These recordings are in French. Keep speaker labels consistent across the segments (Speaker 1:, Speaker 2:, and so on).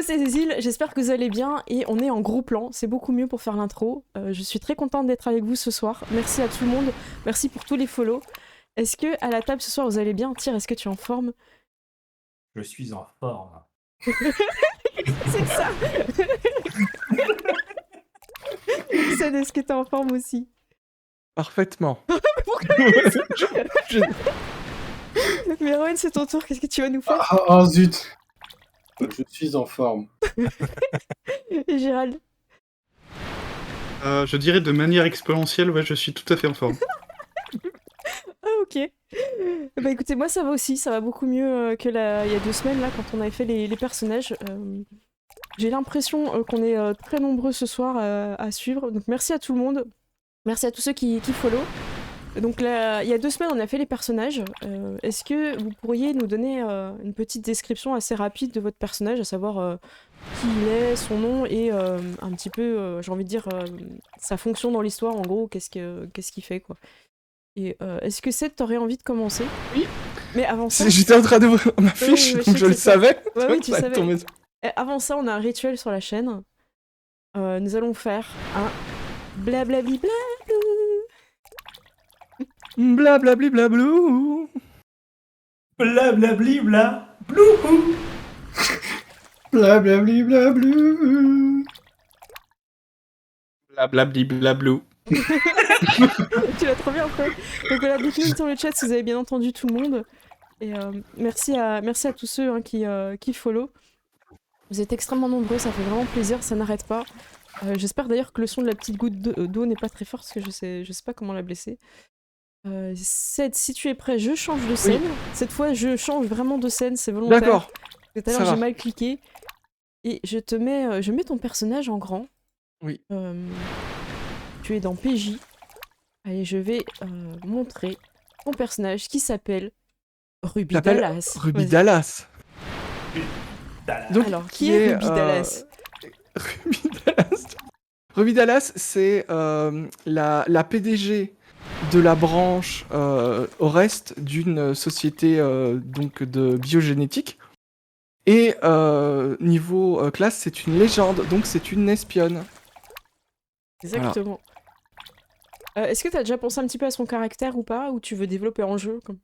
Speaker 1: c'est Cécile, j'espère que vous allez bien et on est en gros plan, c'est beaucoup mieux pour faire l'intro. Je suis très contente d'être avec vous ce soir, merci à tout le monde, merci pour tous les follow. Est-ce que à la table ce soir vous allez bien? Tyr, est-ce que tu es en forme?
Speaker 2: Je suis en forme.
Speaker 1: C'est ça. Ixon, est-ce que t'es en forme aussi?
Speaker 3: Parfaitement.
Speaker 1: Mais Rowan, c'est ton tour, qu'est-ce que tu vas nous faire?
Speaker 4: Ah zut. Je suis en forme.
Speaker 1: Et Gérald?
Speaker 5: Je dirais de manière exponentielle, ouais, je suis tout à fait en forme.
Speaker 1: Ah ok. Bah écoutez, moi ça va aussi, ça va beaucoup mieux que il y a 2 semaines là quand on avait fait les personnages. J'ai l'impression qu'on est très nombreux ce soir à suivre, donc merci à tout le monde. Merci à tous ceux qui follow. Donc là, il y a 2 semaines on a fait les personnages. Est-ce que vous pourriez nous donner une petite description assez rapide de votre personnage, à savoir qui il est, son nom et un petit peu, j'ai envie de dire, sa fonction dans l'histoire en gros, qu'est-ce qu'il fait quoi. Et est-ce que Seth, t'aurais envie de commencer?
Speaker 3: Oui.
Speaker 1: Mais avant ça...
Speaker 3: J'étais en train d'ouvrir ma
Speaker 1: Oui,
Speaker 3: fiche,
Speaker 1: oui,
Speaker 3: donc je le savais.
Speaker 1: Ouais, oui, tu
Speaker 3: Ça
Speaker 1: savais.
Speaker 3: tombait.
Speaker 1: Avant ça, on a un rituel sur la chaîne. Nous allons faire un blablabli
Speaker 3: Blablabli blablou.
Speaker 2: Blablabli bla blou.
Speaker 4: Blablabli blablou.
Speaker 3: Blablabli blablou.
Speaker 1: Tu l'as trop bien fait. Donc voilà, dites-nous sur le chat si vous avez bien entendu tout le monde. Et merci à tous ceux hein, qui follow. Vous êtes extrêmement nombreux, ça fait vraiment plaisir, ça n'arrête pas. J'espère d'ailleurs que le son de la petite goutte d'eau n'est pas très fort, parce que je sais pas comment la blesser. Seth, si tu es prêt, je change de scène. Oui. Cette fois, je change vraiment de scène, c'est volontaire.
Speaker 3: D'accord.
Speaker 1: Tout à l'heure, j'ai mal cliqué. Et je mets ton personnage en grand.
Speaker 3: Oui.
Speaker 1: Tu es dans PJ. Allez, je vais montrer ton personnage qui s'appelle Ruby Dallas.
Speaker 3: Ruby Dallas.
Speaker 1: Donc, alors, qui est Ruby Dallas?
Speaker 3: Ruby Dallas. Ruby Dallas, c'est la PDG de la branche au reste d'une société donc de biogénétique. Et niveau classe, c'est une légende, donc c'est une espionne.
Speaker 1: Exactement. Voilà. Est-ce que t'as déjà pensé un petit peu à son caractère ou pas, ou tu veux développer en jeu comme...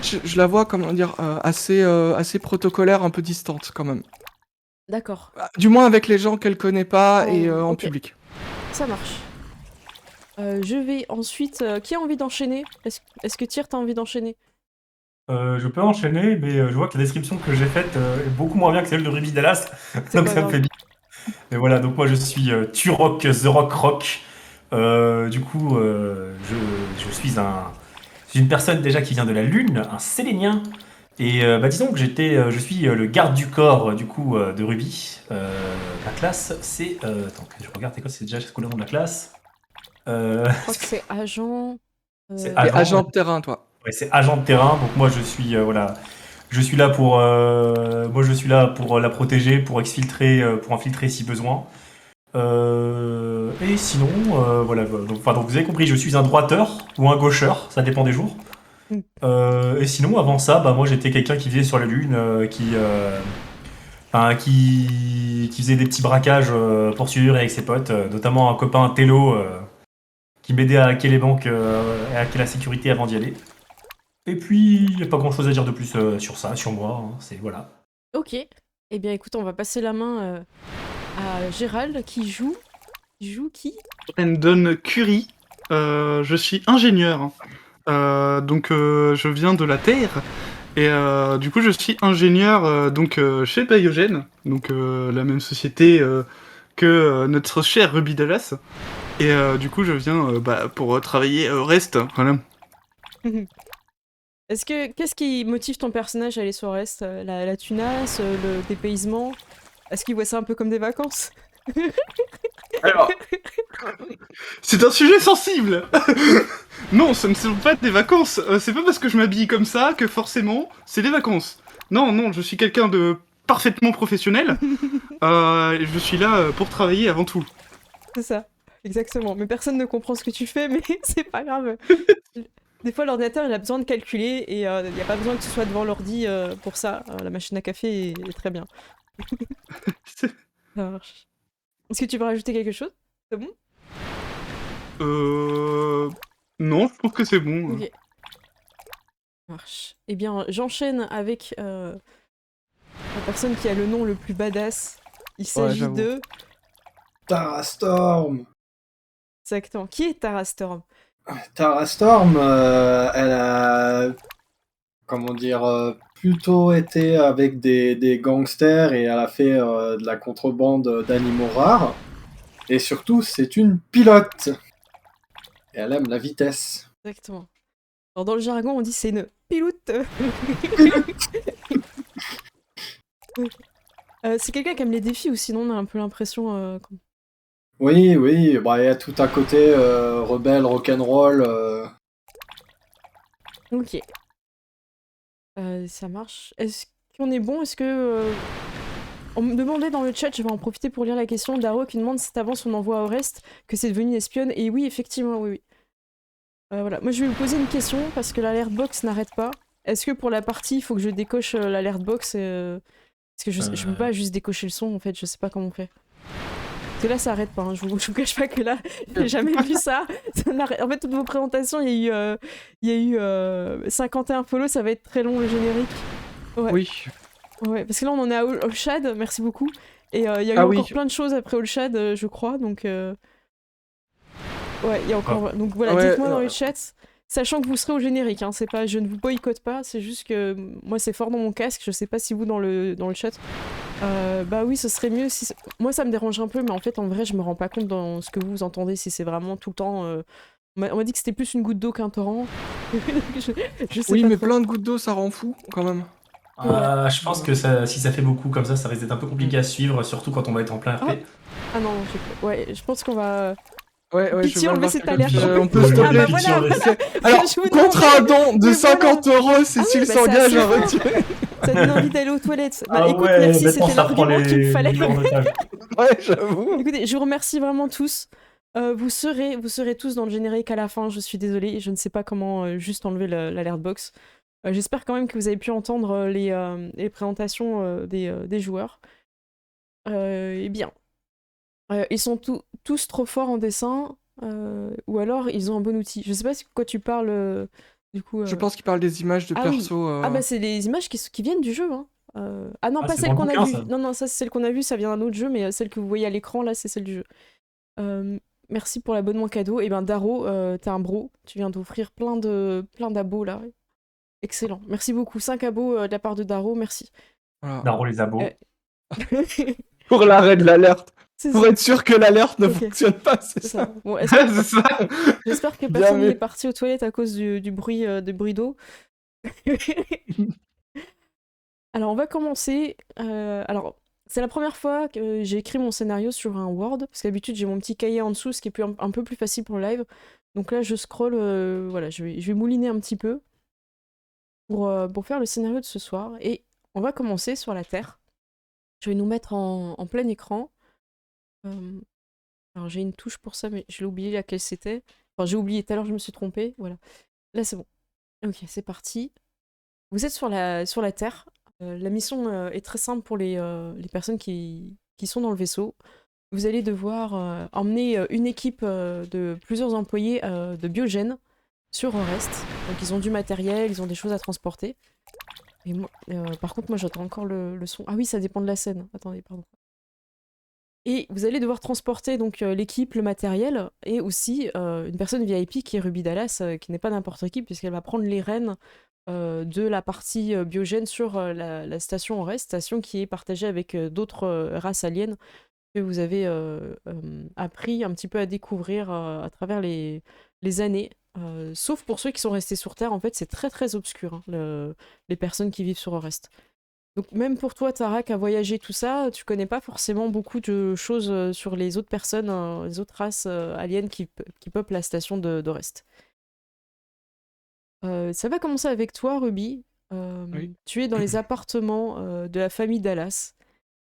Speaker 3: Je la vois, comment dire, assez protocolaire, un peu distante quand même.
Speaker 1: D'accord.
Speaker 3: Du moins avec les gens qu'elle connaît pas et en public.
Speaker 1: Ça marche. Je vais ensuite... qui a envie d'enchaîner? Est-ce que Tyr, t'as envie d'enchaîner?
Speaker 2: Je peux enchaîner, mais je vois que la description que j'ai faite est beaucoup moins bien que celle de Ruby Dallas, donc ça me fait bien. Et voilà, donc moi je suis Turok The Rock Rock. Du coup, je suis une personne déjà qui vient de la Lune, un Sélénien. Et disons que je suis le garde du corps du coup de Ruby. La classe, c'est... attends, je regarde, c'est déjà quoi le nom de la classe?
Speaker 1: Je crois que c'est agent...
Speaker 3: C'est agent de terrain, toi.
Speaker 2: Ouais, c'est agent de terrain, donc moi je suis voilà, je suis là pour la protéger, pour infiltrer si besoin. Et sinon, voilà, donc vous avez compris, je suis un droiteur ou un gaucheur, ça dépend des jours. Et sinon, avant ça, moi j'étais quelqu'un qui vivait sur la Lune, qui faisait des petits braquages pour survivre avec ses potes, notamment un copain Tello qui m'aidait à hacker les banques et à hacker la sécurité avant d'y aller. Et puis, il n'y a pas grand chose à dire de plus sur moi, hein, c'est voilà.
Speaker 1: Ok, eh bien écoute, on va passer la main à Gérald qui joue. Qui?
Speaker 5: Brandon Curry, je suis ingénieur, donc je viens de la Terre, et du coup je suis ingénieur chez Biogen, donc la même société que notre cher Ruby Dallas, et du coup je viens pour travailler au reste, voilà.
Speaker 1: Qu'est-ce qui motive ton personnage à aller sur Rest? La tunasse, le dépaysement? Est-ce qu'il voit ça un peu comme des vacances?
Speaker 5: Alors, c'est un sujet sensible. Non, ce ne sont pas des vacances. C'est pas parce que je m'habille comme ça que forcément c'est des vacances. Non, je suis quelqu'un de parfaitement professionnel. Je suis là pour travailler avant tout.
Speaker 1: C'est ça, exactement. Mais personne ne comprend ce que tu fais, mais c'est pas grave. Des fois, l'ordinateur, il a besoin de calculer et il n'y a pas besoin que tu sois devant l'ordi pour ça. La machine à café est très bien. Ça marche. Est-ce que tu veux rajouter quelque chose? C'est bon?
Speaker 5: Non, je trouve que c'est bon.
Speaker 1: Ok. Ça marche. Eh bien, j'enchaîne avec la personne qui a le nom le plus badass. Il s'agit
Speaker 3: j'avoue.
Speaker 1: de...
Speaker 4: Tara Storm.
Speaker 1: Exactement. Qui est Tara Storm?
Speaker 4: Tara Storm, elle a, comment dire, plutôt été avec des gangsters et elle a fait de la contrebande d'animaux rares. Et surtout, c'est une pilote. Et elle aime la vitesse.
Speaker 1: Exactement. Alors, dans le jargon, on dit c'est une piloute. C'est quelqu'un qui aime les défis ou sinon on a un peu l'impression...
Speaker 4: Oui, oui, bah, il y a tout à côté, rebelle, rock'n'roll.
Speaker 1: Ok. Ça marche. Est-ce qu'on est bon? Est-ce que... On me demandait dans le chat, je vais en profiter pour lire la question, Daro qui demande si t'avances on envoie au reste, que c'est devenu une espionne. Et oui, effectivement, oui, oui. Voilà. Moi, je vais vous poser une question parce que l'alert box n'arrête pas. Est-ce que pour la partie, il faut que je décoche l'alert box Parce que je peux pas juste décocher le son, en fait, je sais pas comment on fait. Parce que là, ça arrête pas, hein. Je vous cache pas que là, j'ai jamais vu ça. En fait, toutes vos présentations, il y a eu 51 follow, ça va être très long le générique. Ouais.
Speaker 3: Oui.
Speaker 1: Ouais, parce que là, on en est à Olshad, merci beaucoup. Et il y a eu encore plein de choses après Olshad, je crois, donc... Ouais, il y a encore... Donc voilà, dites-moi dans le chat, sachant que vous serez au générique, hein, c'est pas... Je ne vous boycotte pas, c'est juste que moi, c'est fort dans mon casque, je sais pas si vous dans le chat... bah oui, ce serait mieux si... Moi, ça me dérange un peu, mais en fait, en vrai, je me rends pas compte dans ce que vous entendez, si c'est vraiment tout le temps... On m'a dit que c'était plus une goutte d'eau qu'un torrent. je sais
Speaker 3: Oui,
Speaker 1: pas
Speaker 3: mais
Speaker 1: trop.
Speaker 3: plein de gouttes d'eau, ça rend fou, quand même.
Speaker 2: Je pense que si ça fait beaucoup comme ça risque d'être un peu compliqué à suivre, surtout quand on va être en plein RP.
Speaker 1: Ah non, ouais, je pense qu'on va...
Speaker 3: Ouais,
Speaker 1: Pitié,
Speaker 3: je
Speaker 1: enlever
Speaker 3: vois
Speaker 1: cette
Speaker 3: quelque
Speaker 1: alerte.
Speaker 3: chose. On peut
Speaker 2: Ouais,
Speaker 3: stopper.
Speaker 1: Ah bah
Speaker 2: Pitié,
Speaker 1: voilà,
Speaker 2: enlever
Speaker 1: voilà.
Speaker 3: Alors,
Speaker 1: Je vous
Speaker 3: contre un don de
Speaker 1: Mais
Speaker 3: 50 €, Cécile
Speaker 1: oui, bah,
Speaker 3: s'engage
Speaker 1: c'est
Speaker 3: à
Speaker 1: assez
Speaker 3: retirer.
Speaker 1: Ça donne envie d'aller aux toilettes. Bah
Speaker 2: Ah
Speaker 1: écoute,
Speaker 2: ouais,
Speaker 1: merci,
Speaker 2: maintenant
Speaker 1: c'était
Speaker 2: ça prend
Speaker 1: l'argument qu'il me
Speaker 2: les
Speaker 1: fallait.
Speaker 2: gens en otage.
Speaker 3: Ouais, j'avoue.
Speaker 1: Écoutez, je vous remercie vraiment tous. Vous serez tous dans le générique à la fin, je suis désolée, je ne sais pas comment juste enlever l'alert box. J'espère quand même que vous avez pu entendre les présentations des joueurs. Eh bien, ils sont tous trop forts en dessin, ou alors ils ont un bon outil. Je sais pas quoi tu parles, du coup...
Speaker 3: Je pense qu'il parle des images de
Speaker 1: Ah oui.
Speaker 3: perso.
Speaker 1: Ah bah c'est les images qui viennent du jeu, hein. Ah non,
Speaker 2: Ah,
Speaker 1: pas
Speaker 2: c'est
Speaker 1: celle
Speaker 2: dans le
Speaker 1: qu'on a
Speaker 2: bouquin,
Speaker 1: vue.
Speaker 2: ça.
Speaker 1: Non, non, ça c'est celle qu'on a vue, ça vient d'un autre jeu, mais celle que vous voyez à l'écran, là, c'est celle du jeu. Merci pour l'abonnement cadeau. Et ben Daro, t'es un bro, tu viens d'offrir plein d'abos, là. Excellent, merci beaucoup. 5 abos de la part de Daro, merci.
Speaker 3: Voilà.
Speaker 2: Daro les abos.
Speaker 3: Pour l'arrêt de l'alerte.
Speaker 1: C'est
Speaker 3: Pour
Speaker 1: ça.
Speaker 3: être sûr que l'alerte ne
Speaker 1: Ok.
Speaker 3: fonctionne pas, c'est
Speaker 1: C'est
Speaker 3: ça.
Speaker 1: ça. Bon,
Speaker 5: C'est ça.
Speaker 1: j'espère que
Speaker 3: Bien
Speaker 1: personne
Speaker 3: mieux.
Speaker 1: n'est parti aux toilettes à cause du bruit d'eau. Alors, on va commencer. Alors, c'est la première fois que j'ai écrit mon scénario sur un Word, parce que d'habitude, j'ai mon petit cahier en dessous, ce qui est un peu plus facile pour le live. Donc là, je scroll, voilà, je vais mouliner un petit peu pour faire le scénario de ce soir. Et on va commencer sur la Terre. Je vais nous mettre en plein écran. Alors, j'ai une touche pour ça, mais je l'ai oublié laquelle c'était. Enfin, j'ai oublié, tout à l'heure, je me suis trompée. Voilà. Là, c'est bon. Ok, c'est parti. Vous êtes sur la Terre. La mission est très simple pour les personnes qui sont dans le vaisseau. Vous allez devoir emmener une équipe de plusieurs employés de Biogène sur Orest. Donc ils ont du matériel, ils ont des choses à transporter. Et moi, par contre, moi j'entends encore le son. Ah oui, ça dépend de la scène. Attendez, pardon. Et vous allez devoir transporter donc l'équipe, le matériel, et aussi une personne VIP qui est Ruby Dallas, qui n'est pas n'importe qui, puisqu'elle va prendre les rênes de la partie biogène sur la station Orest, station qui est partagée avec d'autres races aliens que vous avez appris un petit peu à découvrir à travers les années. Sauf pour ceux qui sont restés sur Terre, en fait, c'est très très obscur, hein, les personnes qui vivent sur Orest. Donc même pour toi, Tara, qui a voyagé tout ça, tu connais pas forcément beaucoup de choses sur les autres personnes, les autres races aliens qui peuplent la station d'Orest. Ça va commencer avec toi, Ruby.
Speaker 3: Oui.
Speaker 1: Tu es dans les appartements de la famille Dallas.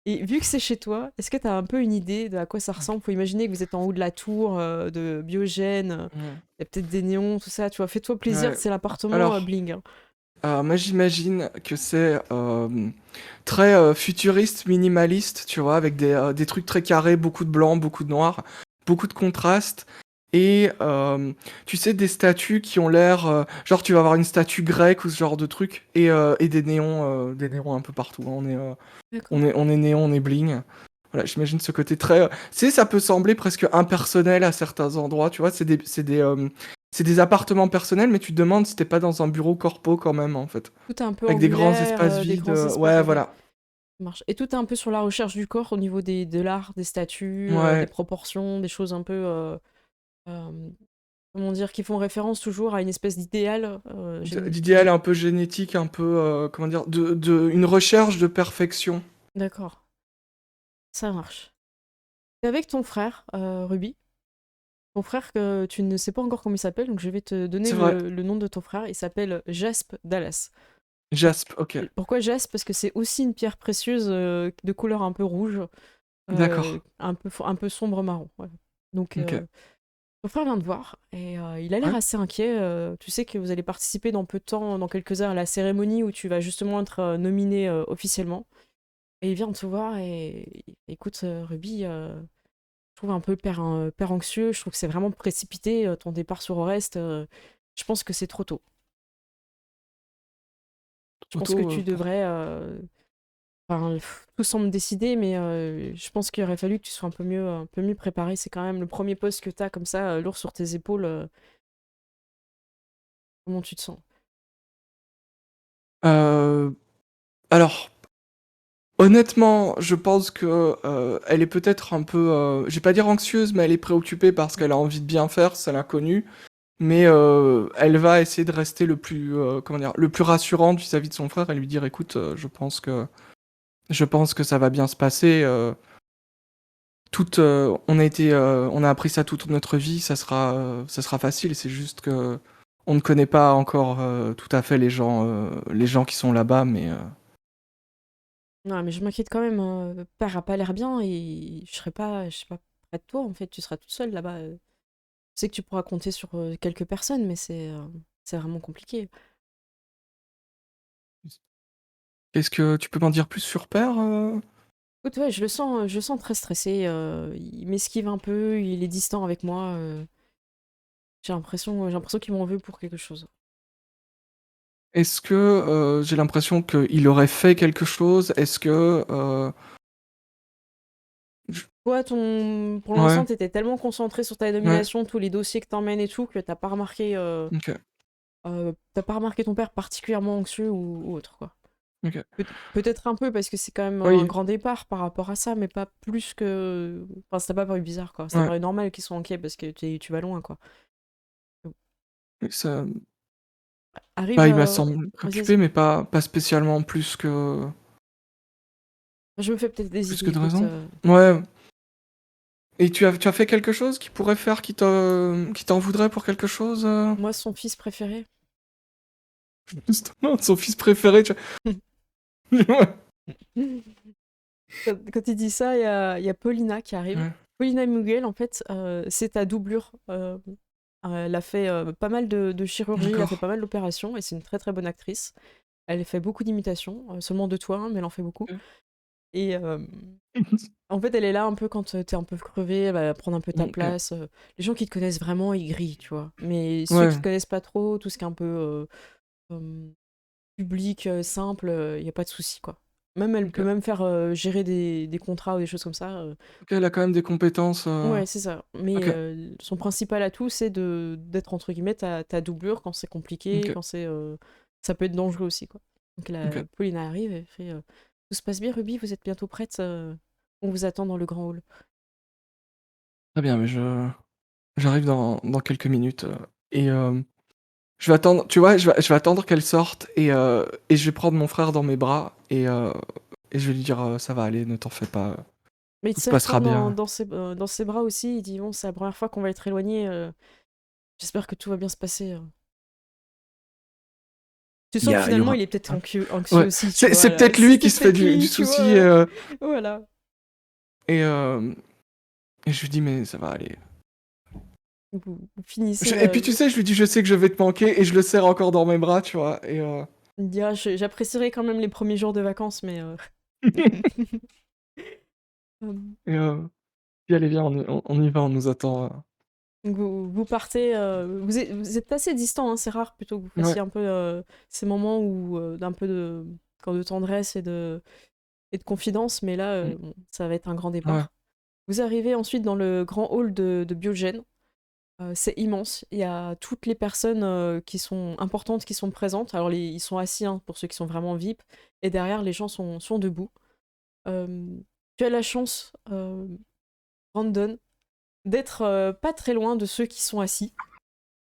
Speaker 1: Et vu que c'est chez toi, est-ce que tu as un peu une idée de à quoi ça ressemble? Faut imaginer que vous êtes en haut de la tour de Biogène, il y a peut-être des néons, tout ça, tu vois, fais-toi plaisir,
Speaker 3: Ouais.
Speaker 1: c'est l'appartement
Speaker 3: Alors,
Speaker 1: Bling, hein.
Speaker 3: Moi, j'imagine que c'est très futuriste, minimaliste, tu vois, avec des trucs très carrés, beaucoup de blanc, beaucoup de noir, beaucoup de contraste. Et tu sais, des statues qui ont l'air. Genre, tu vas avoir une statue grecque ou ce genre de truc. Et des néons un peu partout.
Speaker 1: D'accord.
Speaker 3: On est néon, on est bling. Voilà, j'imagine ce côté très. Tu sais, ça peut sembler presque impersonnel à certains endroits, tu vois. C'est des appartements personnels, mais tu te demandes si t'es pas dans un bureau corpo quand même, en fait.
Speaker 1: Tout est un peu
Speaker 3: Avec des grands
Speaker 1: angulaire,
Speaker 3: espaces
Speaker 1: des
Speaker 3: vides.
Speaker 1: grands espaces.
Speaker 3: Ouais,
Speaker 1: Ok,
Speaker 3: voilà.
Speaker 1: ça marche. Et tout est un peu sur la recherche du corps au niveau de l'art, des statues, des
Speaker 3: Ouais.
Speaker 1: proportions, des choses un peu. Euh, comment dire, qui font référence toujours à une espèce d'idéal.
Speaker 3: D'idéal un peu génétique, un peu. Comment dire une recherche de perfection.
Speaker 1: D'accord, ça marche. Et avec ton frère, Ruby, ton frère que tu ne sais pas encore comment il s'appelle, donc je vais te donner
Speaker 3: C'est vrai.
Speaker 1: le nom de ton frère. Il s'appelle Jasp Dallas.
Speaker 3: Jasp, ok.
Speaker 1: Pourquoi Jasp? Parce que c'est aussi une pierre précieuse de couleur un peu rouge,
Speaker 3: D'accord.
Speaker 1: un peu sombre marron. Ouais. Donc,
Speaker 3: Ok.
Speaker 1: ton frère vient de voir et il a l'air
Speaker 3: Ouais.
Speaker 1: assez inquiet. Tu sais que vous allez participer dans peu de temps, dans quelques heures, à la cérémonie où tu vas justement être nominé officiellement. Et il vient te voir et écoute, Ruby, je trouve un peu père anxieux. Je trouve que c'est vraiment précipité ton départ sur Orest. Je pense que c'est trop tôt. Je pense que
Speaker 3: Auto.
Speaker 1: tu devrais. Enfin, tout semble décidé, mais je pense qu'il aurait fallu que tu sois un peu mieux préparé. C'est quand même le premier poste que tu as comme ça, lourd sur tes épaules. Comment tu te sens?
Speaker 3: Euh, Alors, honnêtement, je pense que elle est peut-être un peu, je vais pas dire anxieuse, mais elle est préoccupée parce qu'elle a envie de bien faire, c'est l'inconnu. Mais elle va essayer de rester comment dire, le plus rassurante vis-à-vis de son frère et lui dire, écoute, je pense que ça va bien se passer. On a appris ça toute notre vie, ça sera facile. C'est juste que on ne connaît pas encore tout à fait les gens qui sont là-bas, mais
Speaker 1: Non, mais je m'inquiète quand même. Père a pas l'air bien et je serai pas près de toi en fait. Tu seras toute seule là-bas. Je sais que tu pourras compter sur quelques personnes, mais c'est vraiment compliqué.
Speaker 3: qu'est-ce que tu peux m'en dire plus sur Père
Speaker 1: Écoute, ouais, je le sens très stressé. Il m'esquive un peu, il est distant avec moi. J'ai l'impression qu'il m'en veut pour quelque chose.
Speaker 3: Est-ce que j'ai l'impression qu'il aurait fait quelque chose? Est-ce que je-
Speaker 1: Toi, pour
Speaker 3: ouais,
Speaker 1: l'instant, t'étais tellement concentré sur ta
Speaker 3: ouais,
Speaker 1: nomination, tous les dossiers que t'emmènes et tout, que
Speaker 3: ok,
Speaker 1: t'as pas remarqué ton père particulièrement anxieux ou autre, quoi.
Speaker 3: ok.
Speaker 1: Peut-être un peu, parce que c'est quand même un
Speaker 3: Oui,
Speaker 1: grand départ par rapport à ça, mais pas plus que... Enfin, ça t'a pas paru bizarre, quoi. Ça t'a
Speaker 3: ouais.
Speaker 1: paru normal qu'ils soient inquiets parce que tu vas loin, quoi.
Speaker 3: Oui, ça,
Speaker 1: Arrive...
Speaker 3: bah, il m'a semblé
Speaker 1: Vas-y,
Speaker 3: préoccupé,
Speaker 1: vas-y.
Speaker 3: mais pas spécialement
Speaker 1: Je me fais peut-être des
Speaker 3: plus
Speaker 1: idées,
Speaker 3: que de
Speaker 1: écoute.
Speaker 3: raison. Ouais. Et tu as fait quelque chose qui pourrait faire qui t'en voudrait pour quelque chose
Speaker 1: Moi, son fils préféré.
Speaker 3: Justement, son fils préféré. Ouais.
Speaker 1: Quand il dit ça, il y a Paulina qui arrive.
Speaker 3: Ouais.
Speaker 1: Paulina Mugel, en fait, c'est ta doublure. Elle a fait pas mal de chirurgie, elle a fait
Speaker 3: D'accord.
Speaker 1: pas mal d'opérations, et c'est une très très bonne actrice. Elle fait beaucoup d'imitations, seulement de toi, hein, mais elle en fait beaucoup.
Speaker 3: Ok.
Speaker 1: Et en fait, elle est là un peu quand t'es un peu crevé, elle va prendre un peu ta
Speaker 3: Ok.
Speaker 1: place. Les gens qui te connaissent vraiment, ils grillent, tu vois. Mais ceux
Speaker 3: Ouais.
Speaker 1: qui te connaissent pas trop, tout ce qui est un peu euh, public, simple, il y a pas de souci, quoi. Même elle peut
Speaker 3: Ok.
Speaker 1: même faire gérer des contrats ou des choses comme ça.
Speaker 3: Ok, elle a quand même des compétences.
Speaker 1: Ouais, c'est ça. Mais
Speaker 3: Ok.
Speaker 1: son principal atout, c'est d'être entre guillemets ta doublure quand c'est compliqué,
Speaker 3: Ok.
Speaker 1: quand ça peut être dangereux aussi, quoi. Donc
Speaker 3: Ok.
Speaker 1: la Paulina arrive et fait tout se passe bien, Ruby, vous êtes bientôt prête, on vous attend dans le grand hall.
Speaker 3: Très bien, mais j'arrive dans quelques minutes et je vais attendre. Tu vois, je vais attendre qu'elle sorte et je vais prendre mon frère dans mes bras et je vais lui dire ça va aller, ne t'en fais pas,
Speaker 1: Mais il
Speaker 3: tout
Speaker 1: te
Speaker 3: se
Speaker 1: serre
Speaker 3: passera
Speaker 1: fort
Speaker 3: bien.
Speaker 1: dans ses bras aussi, il dit bon, c'est la première fois qu'on va être éloigné, j'espère que tout va bien se passer. Tu sens que
Speaker 3: Il y
Speaker 1: finalement,
Speaker 3: aura.
Speaker 1: il est peut-être anxieux
Speaker 3: Ouais,
Speaker 1: aussi, tu vois,
Speaker 3: c'est
Speaker 1: là.
Speaker 3: peut-être lui qui
Speaker 1: C'est
Speaker 3: se fait
Speaker 1: peut-être
Speaker 3: du
Speaker 1: lui, tu vois.
Speaker 3: souci
Speaker 1: Voilà.
Speaker 3: et, euh, et je lui dis mais ça va aller.
Speaker 1: Vous finissez.
Speaker 3: Et puis tu sais, je lui dis je sais que je vais te manquer et je le serre encore dans mes bras, tu vois.
Speaker 1: Il me dira, j'apprécierais quand même les premiers jours de vacances, mais... euh,
Speaker 3: Et, puis allez, viens, on y va, on nous attend.
Speaker 1: donc vous partez, vous êtes assez distant, hein, c'est rare plutôt que vous
Speaker 3: Ouais.
Speaker 1: fassiez un peu ces moments où d'un peu de tendresse et de confidence, mais là, bon, ça va être un grand départ.
Speaker 3: Ouais.
Speaker 1: Vous arrivez ensuite dans le grand hall de Biogène. C'est immense. Il y a toutes les personnes qui sont importantes qui sont présentes. Alors, ils sont assis, hein, pour ceux qui sont vraiment VIP. Et derrière, les gens sont debout. Euh, Tu as la chance, Brandon, d'être pas très loin de ceux qui sont assis.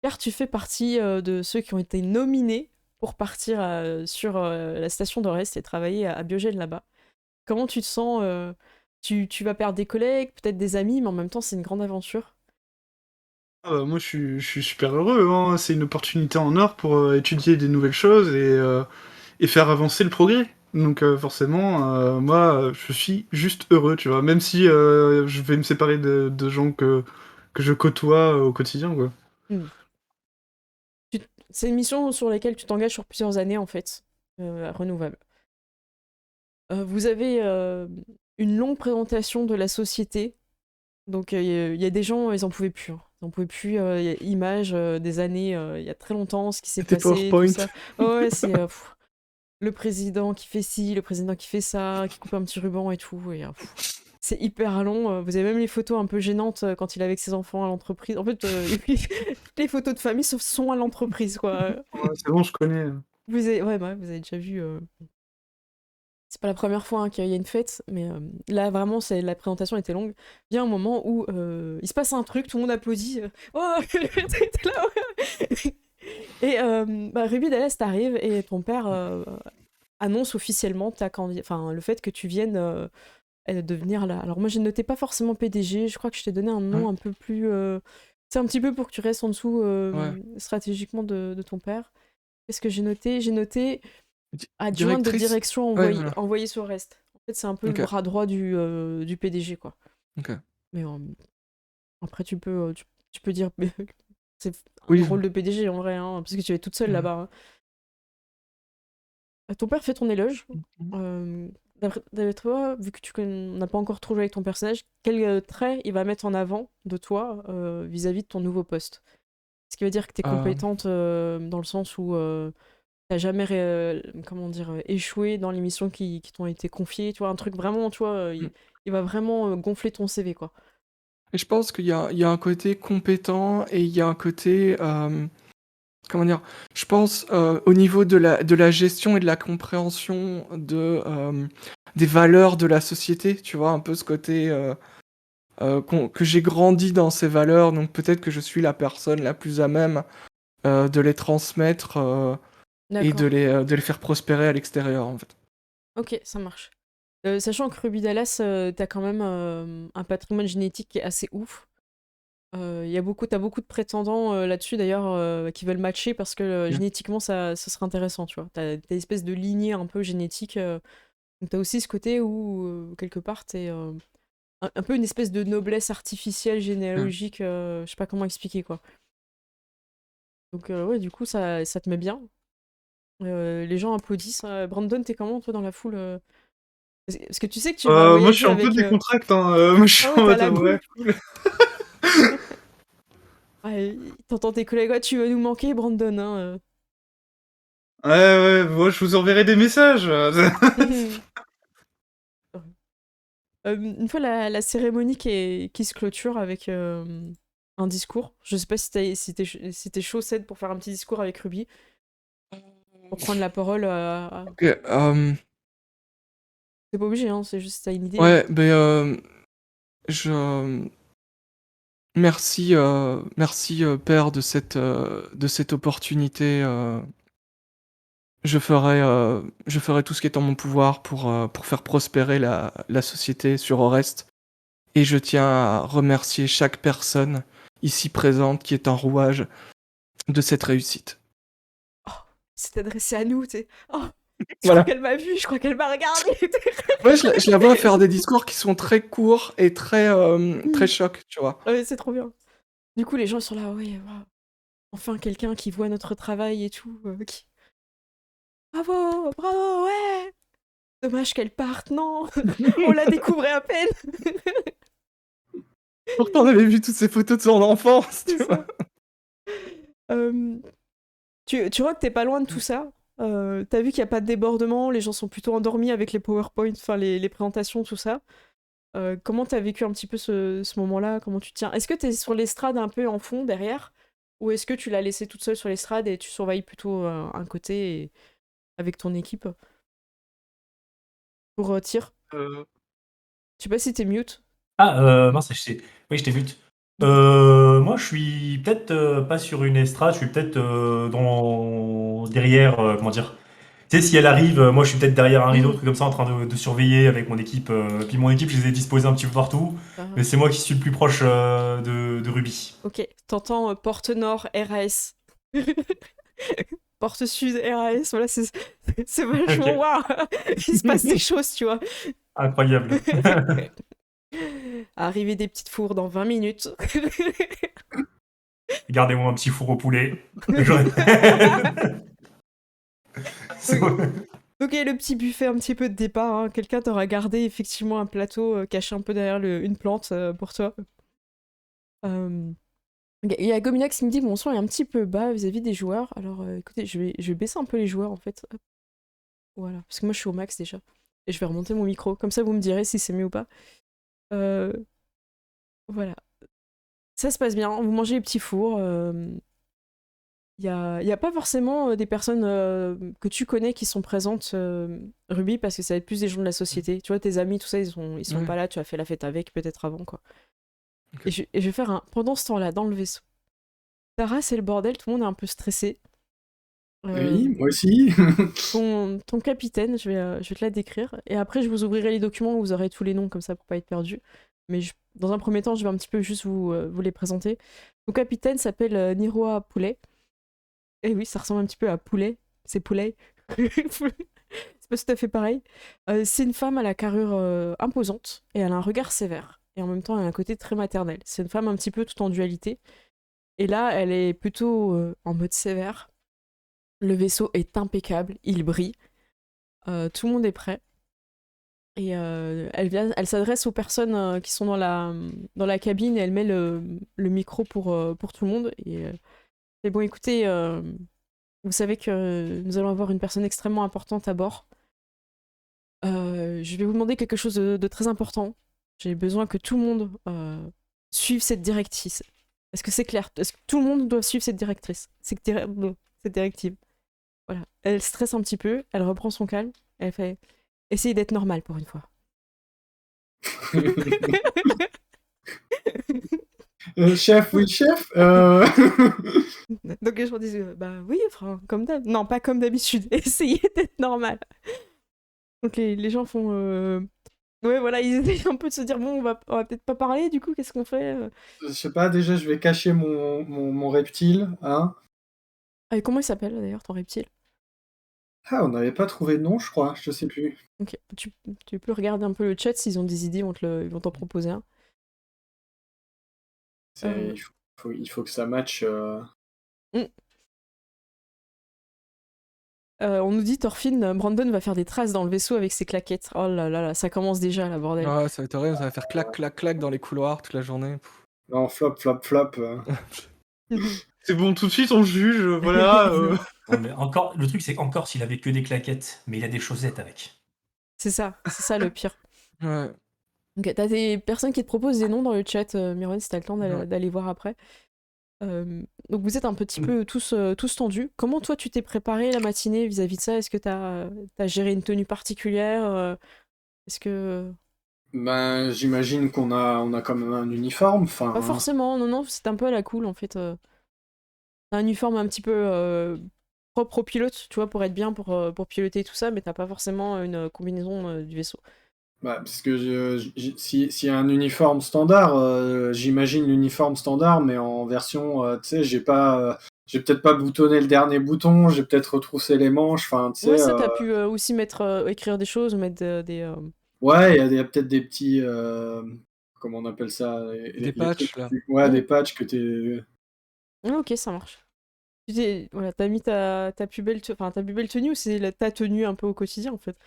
Speaker 1: Car tu fais partie de ceux qui ont été nominés pour partir sur la station d'Orest et travailler à Biogène là-bas. Comment tu te sens tu vas perdre des collègues, peut-être des amis, mais en même temps, c'est une grande aventure.
Speaker 5: Ah bah, moi, je suis super heureux, hein. C'est une opportunité en or pour étudier des nouvelles choses et faire avancer le progrès. Donc forcément, moi, je suis juste heureux, tu vois. Même si je vais me séparer de gens que je côtoie au quotidien, quoi.
Speaker 1: Hmm. C'est une mission sur laquelle tu t'engages sur plusieurs années, en fait, renouvelable. Vous avez une longue présentation de la société. Donc, il y a des gens, ils en pouvaient plus, hein. Ils en pouvaient plus. Il y a images des années, il y a très longtemps, ce qui s'est
Speaker 3: C'était
Speaker 1: passé, tout
Speaker 3: PowerPoint.
Speaker 1: ça. Oh, ouais, c'est le président qui fait ci, le président qui fait ça, qui coupe un petit ruban et tout. Et, c'est hyper long. Vous avez même les photos un peu gênantes quand il est avec ses enfants à l'entreprise. En fait, toutes les photos de famille sont à l'entreprise, quoi.
Speaker 5: Ouais, c'est bon, je connais.
Speaker 1: Ouais, bah, vous avez déjà vu. C'est pas la première fois hein, qu'il y a une fête, mais là vraiment la présentation était longue. Il y a un moment où il se passe un truc, tout le monde applaudit. Oh, t'es là, ouais. Et bah, Ruby Dallas t'arrive et ton père annonce officiellement le fait que tu viennes devenir là. Alors moi j'ai noté pas forcément PDG, je crois que je t'ai donné un nom
Speaker 3: Ouais.
Speaker 1: un peu plus. C'est un petit peu pour que tu restes en dessous
Speaker 3: Ouais.
Speaker 1: stratégiquement de ton père. Qu'est-ce que j'ai noté? J'ai noté adjointe de
Speaker 3: Directrice.
Speaker 1: direction
Speaker 3: Ouais, voilà.
Speaker 1: envoyée sur Rest. En fait, c'est un peu le
Speaker 3: Ok.
Speaker 1: bras droit du PDG, quoi.
Speaker 3: Ok.
Speaker 1: Mais après, tu peux dire c'est un
Speaker 3: Oui.
Speaker 1: rôle de PDG en vrai, hein, parce que tu es toute seule
Speaker 3: Ouais.
Speaker 1: là-bas. Hein. Ton père fait ton éloge. D'après toi, vu que n'as pas encore trop joué avec ton personnage, quel trait il va mettre en avant de toi vis-à-vis de ton nouveau poste? Ce qui veut dire que tu es
Speaker 3: Euh,
Speaker 1: compétente dans le sens où t'as jamais comment dire échoué dans les missions qui t'ont été confiées, tu vois, un truc vraiment, tu vois, il va vraiment gonfler ton CV, quoi.
Speaker 3: Et je pense qu'il y a un côté compétent et il y a un côté, comment dire? Je pense, au niveau de la gestion et de la compréhension des valeurs de la société, tu vois? Un peu ce côté, que j'ai grandi dans ces valeurs, donc peut-être que je suis la personne la plus à même, de les transmettre, et
Speaker 1: D'accord.
Speaker 3: de les faire prospérer à l'extérieur, en fait.
Speaker 1: Ok, ça marche. Sachant que Ruby Dallas, t'as quand même un patrimoine génétique qui est assez ouf. T'as beaucoup de prétendants là-dessus d'ailleurs qui veulent matcher parce que
Speaker 3: Mmh.
Speaker 1: génétiquement ça serait intéressant, tu vois. T'as une espèce de lignée un peu génétique. Donc t'as aussi ce côté où quelque part t'es un peu une espèce de noblesse artificielle
Speaker 3: Mmh.
Speaker 1: généalogique, je sais pas comment expliquer quoi. Donc ouais, du coup ça te met bien. Les gens applaudissent. Brandon, t'es comment toi dans la foule Parce que tu sais que tu vas
Speaker 5: Moi, je suis
Speaker 1: voyager
Speaker 5: un peu
Speaker 1: avec.
Speaker 5: décontracté, hein. Moi, je suis
Speaker 1: Ah ouais,
Speaker 5: en
Speaker 1: t'as
Speaker 5: mode,
Speaker 1: la
Speaker 5: ouais,
Speaker 1: boule.
Speaker 5: cool.
Speaker 1: Ouais, t'entends tes collègues, ouais, tu vas nous manquer, Brandon. Hein.
Speaker 5: Ouais, ouais, moi, je vous enverrai des messages.
Speaker 1: Une fois la cérémonie qui se clôture avec un discours. Je sais pas si t'es chaud, Ced, pour faire un petit discours avec Ruby, pour prendre la parole.
Speaker 3: OK,
Speaker 1: T'es pas obligé, hein, c'est juste si t'as une idée. Hein.
Speaker 3: ouais, je merci, merci, père de cette opportunité, je ferai tout ce qui est en mon pouvoir pour faire prospérer la société sur Orest et je tiens à remercier chaque personne ici présente qui est un rouage de cette réussite.
Speaker 1: Oh, c'est adressé à nous, tu sais. Oh, je crois
Speaker 3: Voilà.
Speaker 1: qu'elle m'a vu, je crois qu'elle m'a regardé.
Speaker 3: Ouais, je la vois faire des discours qui sont très courts et très chocs, tu vois?
Speaker 1: Ouais, c'est trop bien. Du coup, les gens sont là, ouais, waouh. Enfin, quelqu'un qui voit notre travail et tout. Bravo, bravo, ouais. Dommage qu'elle parte, non. On la découvrait à peine.
Speaker 3: Pourtant, on avait vu toutes ces photos de son enfance, tu
Speaker 1: C'est
Speaker 3: vois.
Speaker 1: ça. Tu vois que t'es pas loin de tout ça. T'as vu qu'il n'y a pas de débordement, les gens sont plutôt endormis avec les PowerPoint, enfin les présentations, tout ça. Comment t'as vécu un petit peu ce moment-là? Comment tu te tiens? Est-ce que t'es sur l'estrade un peu en fond derrière? Ou est-ce que tu l'as laissée toute seule sur l'estrade et tu surveilles plutôt un côté avec ton équipe pour tir?
Speaker 5: Euh,
Speaker 1: Je sais pas si t'es mute.
Speaker 2: Ah, mince, oui, je t'ai mute. Moi, je suis peut-être pas sur une estrade, je suis peut-être derrière, comment dire. Tu sais, si elle arrive, moi je suis peut-être derrière un rideau,
Speaker 1: Mhm.
Speaker 2: truc comme ça, en train de surveiller avec mon équipe. Puis mon équipe, je les ai disposés un petit peu partout,
Speaker 1: Ah,
Speaker 2: mais c'est moi qui suis le plus proche de Ruby.
Speaker 1: ok, t'entends porte nord RAS. Porte sud RAS, voilà, c'est vachement
Speaker 2: Ok,
Speaker 1: waouh! Il se passe des choses, tu vois.
Speaker 2: incroyable.
Speaker 1: Arriver des petites fours dans 20 minutes.
Speaker 2: Gardez-moi un petit four au poulet. J'aurais- C'est-
Speaker 1: Ok, le petit buffet un petit peu de départ, hein. Quelqu'un t'aura gardé effectivement un plateau caché un peu derrière une plante pour toi. Euh, Il y a Gominax qui me dit que mon son est un petit peu bas vis-à-vis des joueurs. Alors écoutez, je vais baisser un peu les joueurs en fait. Hop, voilà, parce que moi je suis au max déjà. Et je vais remonter mon micro, comme ça vous me direz si c'est mieux ou pas. Euh, voilà. Ça se passe bien, vous mangez les petits fours. Y a pas forcément des personnes que tu connais qui sont présentes, Ruby, parce que ça va être plus des gens de la société. Tu vois, tes amis, tout ça, ils sont
Speaker 3: Ouais.
Speaker 1: pas là, tu as fait la fête avec, peut-être avant, quoi.
Speaker 3: Ok.
Speaker 1: Et je vais faire un... Pendant ce temps-là, dans le vaisseau, Tara, c'est le bordel, tout le monde est un peu stressé.
Speaker 4: Oui,
Speaker 1: Euh,
Speaker 4: moi aussi.
Speaker 1: ton capitaine, je vais te la décrire, et après, je vous ouvrirai les documents où vous aurez tous les noms, comme ça, pour pas être perdu. Mais dans un premier temps, je vais un petit peu juste vous les présenter. Ton capitaine s'appelle Niroa Poulet. Et oui, ça ressemble un petit peu à Poulet. C'est Poulet. C'est pas tout à fait pareil. C'est une femme à la carrure imposante et elle a un regard sévère. Et en même temps, elle a un côté très maternel. C'est une femme un petit peu tout en dualité. Et là, elle est plutôt en mode sévère. Le vaisseau est impeccable, il brille. Tout le monde est prêt. Et elle s'adresse aux personnes qui sont dans la cabine et elle met le micro pour tout le monde. Et c'est bon, écoutez, vous savez que nous allons avoir une personne extrêmement importante à bord. Je vais vous demander quelque chose de très important. J'ai besoin que tout le monde suive cette directrice. Est-ce que c'est clair? Est-ce que tout le monde doit suivre cette directrice? Cette directive. Voilà. Elle stresse un petit peu, elle reprend son calme, elle fait essayez d'être normale pour une fois.
Speaker 4: Chef, oui, chef.
Speaker 1: Donc les gens disent bah oui, enfin, comme d'hab. Non, pas comme d'habitude. Essayez d'être normal. Donc les gens font ouais, voilà, ils essayent un peu de se dire bon, on va peut-être pas parler, du coup, qu'est-ce qu'on fait
Speaker 4: Je sais pas, déjà, je vais cacher mon reptile, hein.
Speaker 1: Ah, et comment il s'appelle d'ailleurs ton reptile?
Speaker 4: Ah, on n'avait pas trouvé de nom, je crois, je sais plus.
Speaker 1: Ok, tu peux regarder un peu le chat, s'ils ont des idées, ils vont t'en proposer un. Euh,
Speaker 4: Il faut que ça matche.
Speaker 1: hmm. On nous dit Thorfinn, Brandon va faire des traces dans le vaisseau avec ses claquettes. Oh là là là, ça commence déjà la bordel.
Speaker 3: Ouais, ça va être horrible, ça va faire clac, clac, clac dans les couloirs toute la journée.
Speaker 4: Non, flop, flop, flop.
Speaker 5: C'est bon, tout de suite on juge, voilà.
Speaker 2: Ouais, mais encore, le truc, c'est qu'encore s'il avait que des claquettes, mais il a des chaussettes avec.
Speaker 1: C'est ça le pire.
Speaker 3: Ouais.
Speaker 1: Ok, t'as des personnes qui te proposent des noms dans le chat, Myron, si t'as le temps
Speaker 3: Ouais.
Speaker 1: d'aller voir après. Donc vous êtes un petit peu tous tendus. Comment toi tu t'es préparé la matinée vis-à-vis de ça? Est-ce que t'as géré une tenue particulière? Est-ce que...
Speaker 4: Ben, j'imagine on a quand même un uniforme. Enfin,
Speaker 1: Pas forcément, non, non, c'est un peu à la cool en fait. T'as un uniforme un petit peu propre au pilote, tu vois, pour être bien, pour piloter tout ça, mais t'as pas forcément une combinaison du vaisseau.
Speaker 4: bah, parce que s'il y a un uniforme standard, j'imagine l'uniforme standard, mais en version, tu sais, j'ai peut-être pas boutonné le dernier bouton, j'ai peut-être retroussé les manches. Enfin, tu
Speaker 1: Ouais,
Speaker 4: sais.
Speaker 1: ça, t'as pu aussi écrire des choses ou mettre des...
Speaker 4: Ouais, il y a peut-être des petits, comment on appelle ça,
Speaker 3: Des patchs, là.
Speaker 4: ouais,
Speaker 1: Mm.
Speaker 4: des patchs que t'es.
Speaker 1: Ah, ok, ça marche. Voilà, t'as mis ta plus belle, enfin, ta plus belle tenue ou c'est ta tenue un peu au quotidien en fait?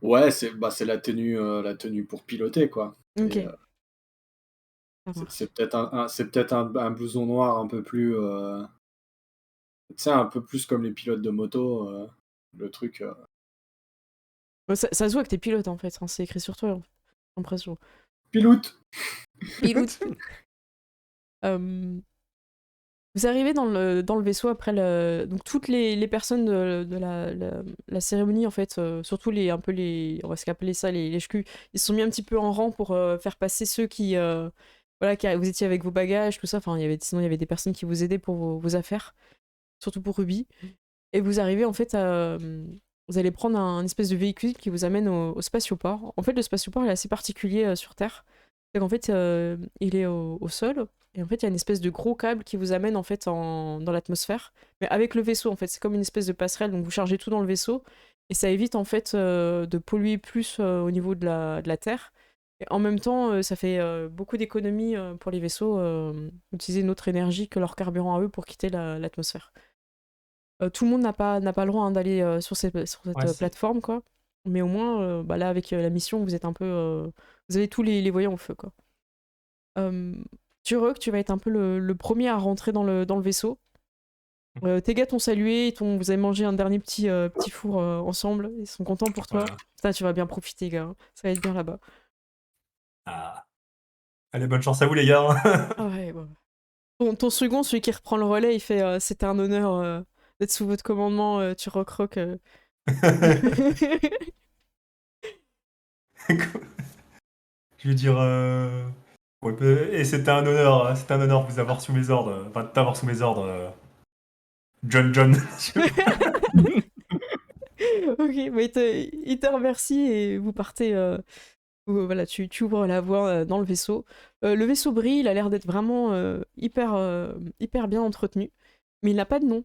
Speaker 4: Ouais, c'est la tenue pour piloter, quoi.
Speaker 1: Ok,
Speaker 4: Et
Speaker 1: ça
Speaker 4: c'est
Speaker 1: marche.
Speaker 4: peut-être un blouson noir un peu plus, tu sais, un peu plus comme les pilotes de moto, le truc.
Speaker 1: Ouais, ça se voit que t'es pilote en fait, hein, c'est écrit sur toi, j'ai l'impression.
Speaker 4: Pilote!
Speaker 1: Pilote. Euh, Vous arrivez dans le vaisseau après donc toutes les personnes de la cérémonie en fait, surtout un peu on va s'appeler ça les checus, ils se sont mis un petit peu en rang pour faire passer ceux qui voilà vous étiez avec vos bagages tout ça, enfin sinon il y avait des personnes qui vous aidaient pour vos affaires, surtout pour Ruby. Et vous arrivez en fait vous allez prendre un espèce de véhicule qui vous amène au spatioport. En fait, le spatioport est assez particulier sur Terre. C'est qu'en fait, il est au sol. Et en fait, il y a une espèce de gros câble qui vous amène en fait dans l'atmosphère. Mais avec le vaisseau, en fait, c'est comme une espèce de passerelle. Donc vous chargez tout dans le vaisseau. Et ça évite en fait de polluer plus au niveau de la Terre. Et en même temps, ça fait beaucoup d'économies pour les vaisseaux, utiliser une autre énergie que leur carburant à eux pour quitter l'atmosphère. Tout le monde n'a pas le droit hein, d'aller sur cette
Speaker 2: Ouais, c'est.
Speaker 1: plateforme, quoi. Mais au moins, bah là, avec la mission, vous êtes un peu. Vous avez tous les voyants au feu, quoi. Euh, Turok, tu vas être un peu le premier à rentrer dans le vaisseau. Tes gars t'ont salué, vous avez mangé un dernier petit four ensemble. Ils sont contents pour toi.
Speaker 2: Voilà.
Speaker 1: Putain, tu vas bien profiter, gars, hein. Ça va être bien là-bas.
Speaker 2: Ah. Allez, bonne chance à vous, les gars.
Speaker 1: Ah ouais, ouais. Ton second, celui qui reprend le relais, il fait c'était un honneur d'être sous votre commandement, Turok Rock.
Speaker 2: Je veux dire. Ouais, et c'était un honneur de vous avoir sous mes ordres, enfin de t'avoir sous mes ordres, John John.
Speaker 1: Ok, bah il te remercie et vous partez. Voilà, tu ouvres la voie dans le vaisseau. Le vaisseau brille, il a l'air d'être vraiment hyper bien entretenu, mais il n'a pas de nom.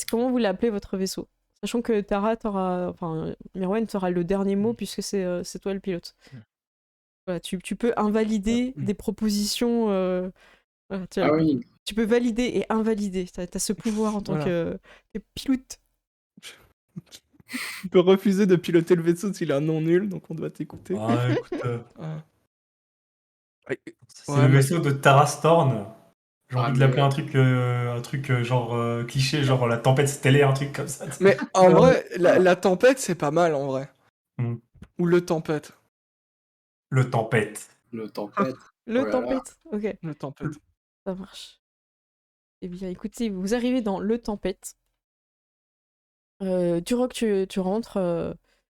Speaker 1: Comment vous l'appelez votre vaisseau? Sachant que enfin, Mirwen t'aura le dernier mot puisque c'est toi le pilote. Voilà, tu peux invalider des propositions. Voilà,
Speaker 4: Ah oui,
Speaker 1: tu peux valider et invalider. T'as ce pouvoir en tant
Speaker 3: Voilà.
Speaker 1: que pilote.
Speaker 3: Tu peux refuser de piloter le vaisseau s'il a un nom nul, donc on doit t'écouter.
Speaker 2: Ah, écoute,
Speaker 3: Ah. Ouais,
Speaker 2: c'est
Speaker 3: ouais,
Speaker 2: le
Speaker 3: mais
Speaker 2: vaisseau de Tarastorn. J'ai
Speaker 4: ah
Speaker 2: envie de l'appeler
Speaker 4: mais
Speaker 2: un truc genre cliché, genre la tempête stellaire, un truc comme ça.
Speaker 3: mais en vrai, la tempête, c'est pas mal en vrai.
Speaker 2: Hmm.
Speaker 3: Ou le tempête.
Speaker 2: Le tempête.
Speaker 4: le tempête,
Speaker 1: Le
Speaker 4: oh là là.
Speaker 1: tempête. Ok,
Speaker 3: Le tempête.
Speaker 1: ça marche. Eh bien, écoutez, vous arrivez dans le tempête. Turok, tu rentres.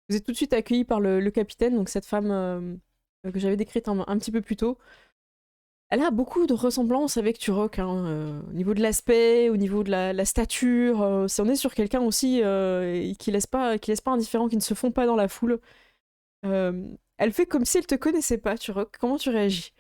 Speaker 1: Vous êtes tout de suite accueilli par le capitaine, donc cette femme que j'avais décrite un petit peu plus tôt. Elle a beaucoup de ressemblances avec Turok, hein, au niveau de l'aspect, au niveau de la stature. On est sur quelqu'un aussi qui laisse pas indifférent, qui ne se fond pas dans la foule. Elle fait comme si elle te connaissait pas, Turok. Comment tu réagis?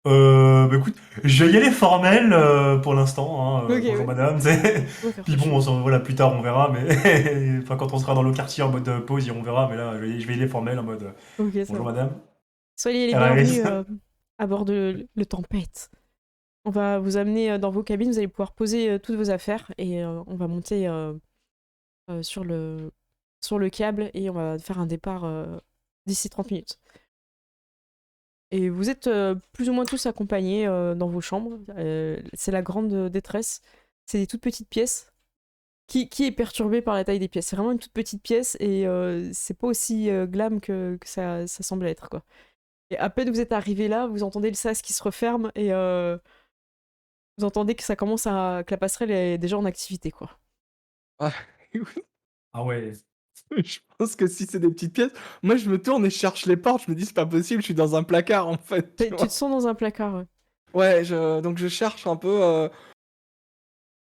Speaker 2: Bah écoute, je vais y aller formel pour l'instant. Hein,
Speaker 1: Ok,
Speaker 2: bonjour
Speaker 1: ouais.
Speaker 2: madame.
Speaker 1: On va faire
Speaker 2: Puis
Speaker 1: ça.
Speaker 2: bon, voilà, plus tard on verra, mais enfin quand on sera dans le quartier en mode pause, on verra. Mais là, je vais y aller formel en mode
Speaker 1: Ok, ça
Speaker 2: bonjour
Speaker 1: va.
Speaker 2: madame.
Speaker 1: Soyez les
Speaker 2: RAS.
Speaker 1: bienvenus à bord de le Tempête. On va vous amener dans vos cabines, vous allez pouvoir poser toutes vos affaires et on va monter sur le câble et on va faire un départ d'ici 30 minutes. Et vous êtes plus ou moins tous accompagnés dans vos chambres. C'est la grande détresse. C'est des toutes petites pièces. Qui est perturbé par la taille des pièces? C'est vraiment une toute petite pièce et c'est pas aussi glam que ça semble être, quoi. Et à peine vous êtes arrivé là, vous entendez le sas qui se referme et vous entendez que que la passerelle est déjà en activité, quoi.
Speaker 3: Ah,
Speaker 2: Ah ouais.
Speaker 3: je pense que si c'est des petites pièces, moi je me tourne et je cherche les portes, je me dis c'est pas possible, je suis dans un placard en fait. Tu
Speaker 1: Tu
Speaker 3: vois.
Speaker 1: te sens dans un placard, ouais.
Speaker 3: Ouais, donc je cherche un peu.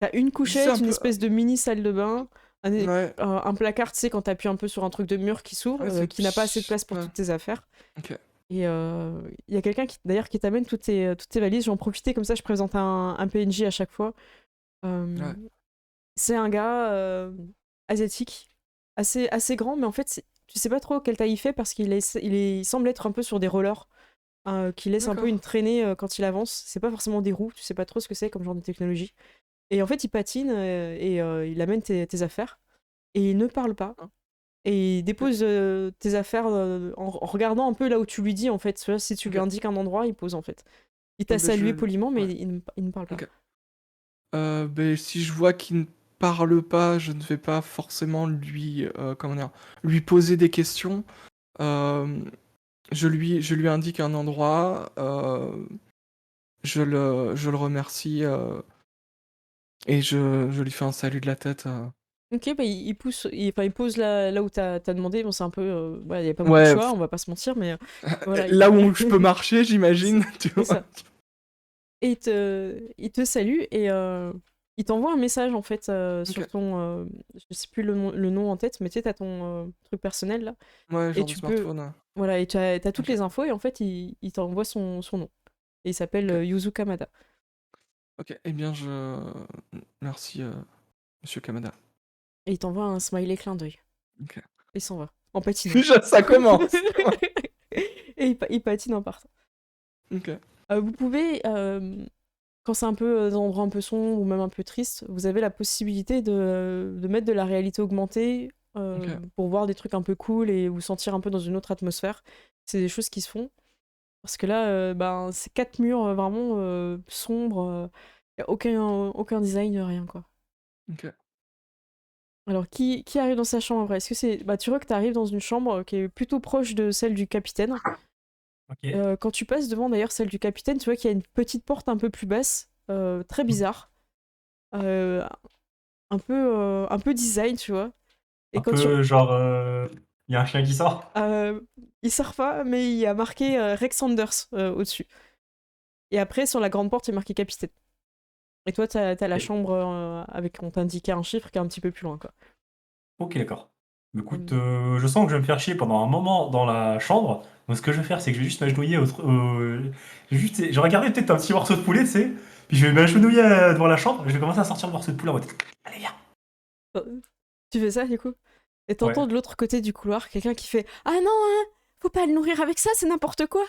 Speaker 1: T'as une
Speaker 3: Je sais
Speaker 1: couchette,
Speaker 3: un
Speaker 1: une
Speaker 3: peu.
Speaker 1: espèce de mini salle de bain,
Speaker 3: Ouais,
Speaker 1: un placard, tu sais, quand t'appuies un peu sur un truc de mur qui s'ouvre,
Speaker 3: ouais, c'est
Speaker 1: qui n'a pas assez de place pour
Speaker 3: ouais.
Speaker 1: toutes tes affaires.
Speaker 3: Ok.
Speaker 1: Et il y a quelqu'un d'ailleurs qui t'amène toutes tes valises. J'en profiter comme ça, je présente un PNJ à chaque fois.
Speaker 3: Ouais.
Speaker 1: C'est un gars asiatique, assez grand, mais en fait, tu sais pas trop quelle taille il fait parce il semble être un peu sur des rollers. qui laisse un peu
Speaker 3: D'accord.
Speaker 1: une traînée quand il avance. C'est pas forcément des roues, tu sais pas trop ce que c'est comme genre de technologie. Et en fait, il patine et il amène tes affaires. Et il ne parle pas.
Speaker 3: Hein.
Speaker 1: Et il dépose tes affaires en regardant un peu là où tu lui dis, en fait. Tu vois, si tu lui
Speaker 3: Ok.
Speaker 1: indiques un endroit, il pose, en fait. Il t'a
Speaker 3: Ben,
Speaker 1: salué poliment, mais
Speaker 3: ouais.
Speaker 1: il ne parle pas.
Speaker 3: Ok. Ben, si je vois qu'il ne parle pas, je ne vais pas forcément comment dire, lui poser des questions. Euh, je lui indique un endroit, je le remercie et je lui fais un salut de la tête.
Speaker 1: Ok, bah il pousse, enfin, il pose là où t'as demandé. Bon, c'est un peu. Voilà, il n'y a pas beaucoup de
Speaker 3: Ouais,
Speaker 1: choix, on va pas se mentir, mais voilà.
Speaker 3: là où je peux marcher, j'imagine, tu
Speaker 1: C'est
Speaker 3: vois.
Speaker 1: ça. Et il te salue et il t'envoie un message en fait sur
Speaker 3: Ok.
Speaker 1: ton. Je sais plus le nom en tête, mais tu sais, t'as ton truc personnel là.
Speaker 3: Ouais,
Speaker 1: Et
Speaker 3: genre de
Speaker 1: tu peux.
Speaker 3: smartphone.
Speaker 1: Voilà, et t'as toutes
Speaker 3: Ok.
Speaker 1: les infos et en fait, il t'envoie son nom. Et il s'appelle
Speaker 3: Ok.
Speaker 1: Yuzu Kamada.
Speaker 3: Ok. Eh bien, merci, Monsieur Kamada.
Speaker 1: Et il t'envoie un smiley clin d'œil.
Speaker 3: Ok.
Speaker 1: Et il s'en va, en patinant.
Speaker 3: Déjà, ça commence.
Speaker 1: Et il patine en partant.
Speaker 3: Ok.
Speaker 1: Vous pouvez, quand c'est un peu des endroits un peu sombres ou même un peu tristes, vous avez la possibilité de mettre de la réalité augmentée
Speaker 3: Ok.
Speaker 1: pour voir des trucs un peu cool et vous sentir un peu dans une autre atmosphère. C'est des choses qui se font. Parce que là, ben, c'est 4 murs vraiment sombres. Y a aucun design, rien quoi.
Speaker 3: Ok.
Speaker 1: Alors, qui arrive dans sa chambre après? Est-ce que c'est. Bah, tu vois que tu arrives dans une chambre qui est plutôt proche de celle du capitaine.
Speaker 2: Ok.
Speaker 1: Quand tu passes devant d'ailleurs celle du capitaine, tu vois qu'il y a une petite porte un peu plus basse, très bizarre. Euh, un peu design, tu vois. Et
Speaker 2: Un
Speaker 1: quand tu.
Speaker 2: peu genre, il y a un chien qui sort.
Speaker 1: Euh, il sort pas, mais il y a marqué Rex Sanders au-dessus. Et après, sur la grande porte, il y a marqué capitaine. Et toi, t'as la
Speaker 2: Ok,
Speaker 1: chambre avec, on t'indiquait un chiffre qui est un petit peu plus loin, quoi.
Speaker 2: ok, d'accord. Mais écoute,
Speaker 1: Euh,
Speaker 2: je sens que je vais me faire chier pendant un moment dans la chambre. Donc ce que je vais faire, c'est que je vais juste m'agenouiller je vais regarder peut-être un petit morceau de poulet, tu sais. Puis je vais m'agenouiller devant la chambre. Et je vais commencer à sortir le morceau de poulet en mode. Allez, viens.
Speaker 1: Tu fais ça, du coup? Et t'entends
Speaker 2: Ouais.
Speaker 1: de l'autre côté du couloir quelqu'un qui fait Ah non, hein, faut pas le nourrir avec ça, c'est n'importe quoi.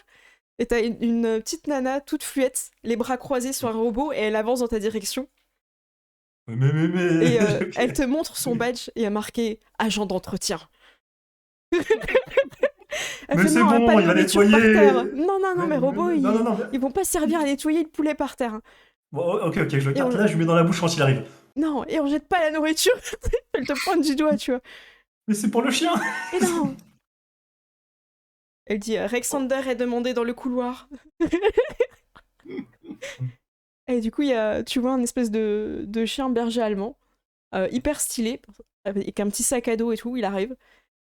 Speaker 1: Et t'as une petite nana toute fluette, les bras croisés sur un robot, et elle avance dans ta direction. Et elle te montre son badge et a marqué agent d'entretien. Elle
Speaker 2: Mais
Speaker 1: fait
Speaker 2: c'est
Speaker 1: non, hein, pas
Speaker 2: bon,
Speaker 1: de
Speaker 2: il va
Speaker 1: nourriture par terre.
Speaker 2: nettoyer.
Speaker 1: Non, non, non, mais robots,
Speaker 2: Non, non, non.
Speaker 1: ils vont pas servir à nettoyer le poulet par terre.
Speaker 2: Bon, ok, ok, je le
Speaker 1: Et on,
Speaker 2: cartonnage, je lui mets dans la bouche quand il arrive.
Speaker 1: non, et on jette pas la nourriture. Elle te pointe du doigt, tu vois.
Speaker 2: Mais c'est pour le chien.
Speaker 1: Et non. Elle dit Rexander est demandé dans le couloir. Et du coup, tu vois un espèce de chien berger allemand, hyper stylé, avec un petit sac à dos et tout, il arrive.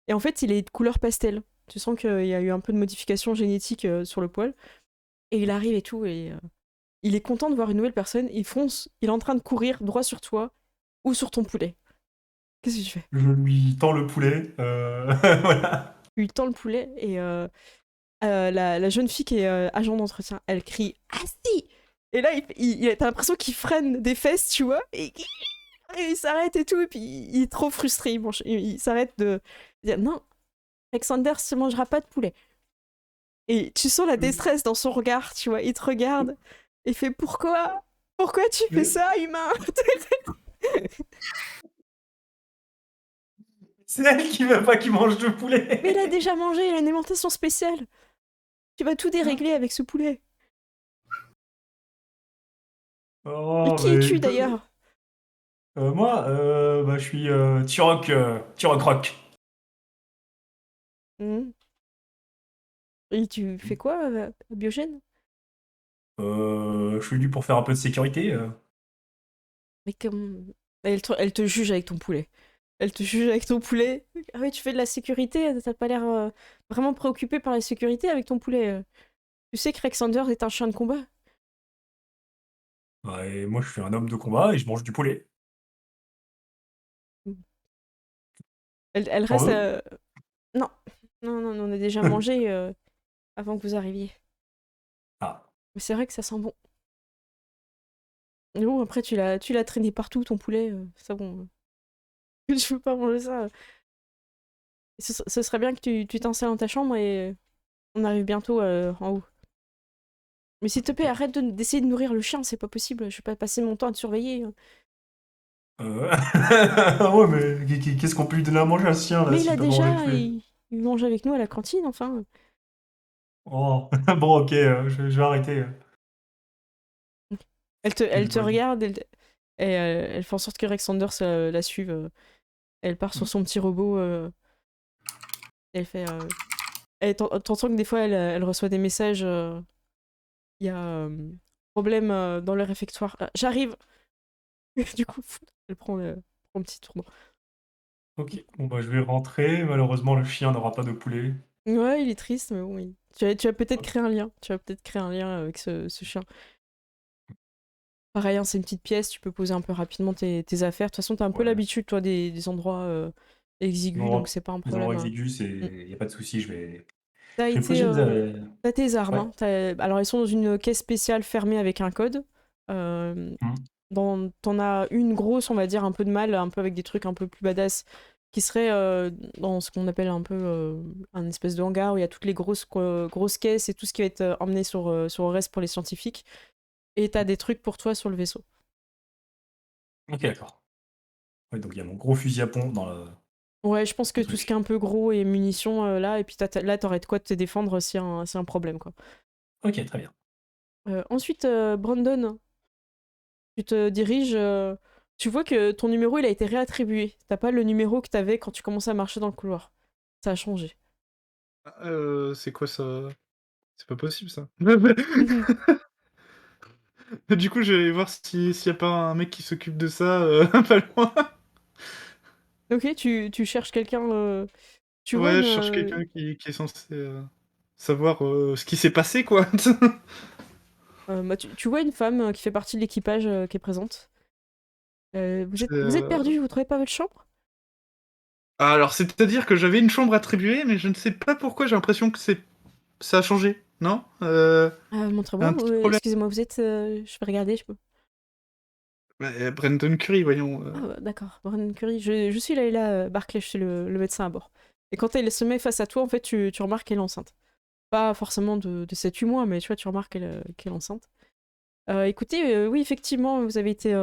Speaker 1: Et en fait, il est de couleur pastel. Tu sens qu'il y a eu un peu de modification génétique sur le poil. Et il arrive et tout, et il est content de voir une nouvelle personne. Il fonce, il est en train de courir droit sur toi ou sur ton poulet. Qu'est-ce que tu fais?
Speaker 2: Je lui tends le poulet. Voilà.
Speaker 1: Il lui tend le poulet et la jeune fille qui est agent d'entretien, elle crie Ah si! Et là, t'as l'impression qu'il freine des fesses, tu vois, et il s'arrête et tout, et puis il est trop frustré. Il s'arrête de dire Non, Alexander ne mangera pas de poulet. Et tu sens la détresse dans son regard, tu vois, il te regarde et fait Pourquoi? Pourquoi tu fais
Speaker 2: Mais
Speaker 1: ça, humain?
Speaker 2: c'est elle qui veut pas qu'il mange de
Speaker 1: Mais il a
Speaker 2: poulet.
Speaker 1: déjà mangé, il a une alimentation spéciale. Tu vas tout dérégler avec ce poulet. Et
Speaker 2: Oh,
Speaker 1: qui
Speaker 2: mais
Speaker 1: es-tu d'ailleurs?
Speaker 2: moi, bah, je suis Turok Rock.
Speaker 1: Hmm. Et tu fais quoi, Biogène?
Speaker 2: Je suis venu pour faire un peu de sécurité.
Speaker 1: Mais comme. Elle te juge avec ton poulet. Elle te juge avec ton poulet. Ah oui, tu fais de la sécurité, t'as pas l'air vraiment préoccupé par la sécurité avec ton poulet. Tu sais que Rex Sanders est un chien de combat?
Speaker 2: Bah, et moi, je suis un homme de combat et je mange du poulet.
Speaker 1: Elle
Speaker 2: T'en
Speaker 1: reste.
Speaker 2: veux?
Speaker 1: Non. Non, non, on a déjà mangé avant que vous arriviez.
Speaker 2: Ah.
Speaker 1: Mais c'est vrai que ça sent bon. Mais bon, après, tu l'as traîné partout, ton poulet. Ça bon. Tu veux pas manger ça. Ce serait bien que tu t'installes dans ta chambre et on arrive bientôt en haut. Mais s'il te plaît, arrête d'essayer de nourrir le chien, c'est pas possible. Je vais pas passer mon temps à te surveiller.
Speaker 2: Ouais, mais qu'est-ce qu'on peut lui donner à manger à ce chien là
Speaker 1: Mais il
Speaker 2: s'il
Speaker 1: a
Speaker 2: peut manger
Speaker 1: déjà,
Speaker 2: tous les.
Speaker 1: il mange avec nous à la cantine, enfin.
Speaker 2: Oh, bon, ok, je vais arrêter.
Speaker 1: Elle te
Speaker 2: Bonne.
Speaker 1: regarde, elle fait en sorte que Rexander la suive. Elle part sur son petit robot. Elle fait. T'entends que des fois, elle reçoit des messages. Il y a problème dans le réfectoire. Ah, j'arrive. Du coup, elle prend un petit tournant.
Speaker 2: Ok, bon bah je vais rentrer. Malheureusement, le chien n'aura pas de poulet.
Speaker 1: Ouais, il est triste, mais bon, oui. Tu vas peut-être créer un lien. Tu vas peut-être créer un lien avec ce chien. Pareil, hein, c'est une petite pièce, tu peux poser un peu rapidement tes affaires. De toute façon, t'as un peu
Speaker 2: Ouais.
Speaker 1: l'habitude, toi, des endroits exigus, donc
Speaker 2: Non,
Speaker 1: c'est pas un
Speaker 2: les
Speaker 1: problème.
Speaker 2: endroits exigus,
Speaker 1: Mm.
Speaker 2: il n'y a pas de souci.
Speaker 1: T'as
Speaker 2: Je vais
Speaker 1: été,
Speaker 2: poser
Speaker 1: t'as tes armes.
Speaker 2: Ouais.
Speaker 1: Hein. Alors, elles sont dans une caisse spéciale fermée avec un code. Euh,
Speaker 2: Hmm.
Speaker 1: T'en as une grosse, on va dire, un peu de mal, un peu avec des trucs un peu plus badass, qui serait dans ce qu'on appelle un peu un espèce de hangar où il y a toutes les grosses caisses et tout ce qui va être emmené sur le reste pour les scientifiques. Et t'as des trucs pour toi sur le vaisseau.
Speaker 2: Ok, d'accord. Ouais, donc il y a mon gros fusil à pompe dans
Speaker 1: Ouais, je pense que
Speaker 2: le
Speaker 1: tout ce qui est
Speaker 2: truc.
Speaker 1: un peu gros et munitions là, et puis là, t'aurais de quoi te défendre si un problème, quoi.
Speaker 2: Ok, très bien.
Speaker 1: Ensuite, Brandon, tu te diriges. Tu vois que ton numéro, il a été réattribué. T'as pas le numéro que t'avais quand tu commençais à marcher dans le couloir. Ça a changé.
Speaker 5: C'est quoi ça? C'est pas possible ça.
Speaker 1: Mhm.
Speaker 5: Du coup, je vais aller voir s'il y a pas un mec qui s'occupe de ça pas loin.
Speaker 1: Ok, tu cherches quelqu'un. Tu vois
Speaker 5: Ouais,
Speaker 1: une.
Speaker 5: je cherche quelqu'un qui est censé savoir ce qui s'est passé, quoi.
Speaker 1: Bah, tu vois une femme qui fait partie de l'équipage qui est présente.
Speaker 5: C'est,
Speaker 1: Vous êtes perdu, vous trouvez pas votre chambre?
Speaker 5: Alors, c'est-à-dire que j'avais une chambre attribuée, mais je ne sais pas pourquoi j'ai l'impression que ça a changé, non
Speaker 1: Montrez-moi.
Speaker 5: Un petit problème.
Speaker 1: Excusez-moi, vous êtes. Je vais regarder, je peux.
Speaker 5: Brandon Curry, voyons.
Speaker 1: Ah, d'accord, Brandon Curry. Je suis Layla Barclay, je suis le médecin à bord. Et quand elle se met face à toi, en fait, tu remarques qu'elle est enceinte. Pas forcément de 7-8 mois, mais tu vois, tu remarques qu'elle est enceinte. Écoutez, oui, effectivement, vous avez été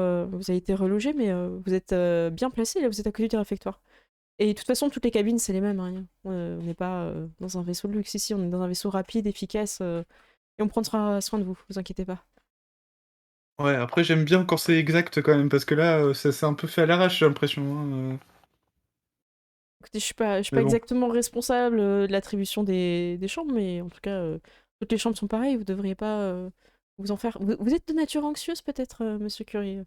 Speaker 1: relogé, mais vous êtes bien placé, là, vous êtes à côté du réfectoire. Et de toute façon, toutes les cabines, c'est les mêmes. Hein. On n'est pas dans un vaisseau de luxe ici, on est dans un vaisseau rapide, efficace, et on prendra soin de vous, vous inquiétez pas.
Speaker 5: Ouais, après, j'aime bien quand c'est exact quand même, parce que là, ça s'est un peu fait à l'arrache, j'ai l'impression.
Speaker 1: Écoutez, je suis pas
Speaker 5: Mais bon.
Speaker 1: exactement responsable de l'attribution des chambres, mais en tout cas, toutes les chambres sont pareilles, vous devriez pas vous en faire. Vous êtes de nature anxieuse, peut-être, monsieur Curie?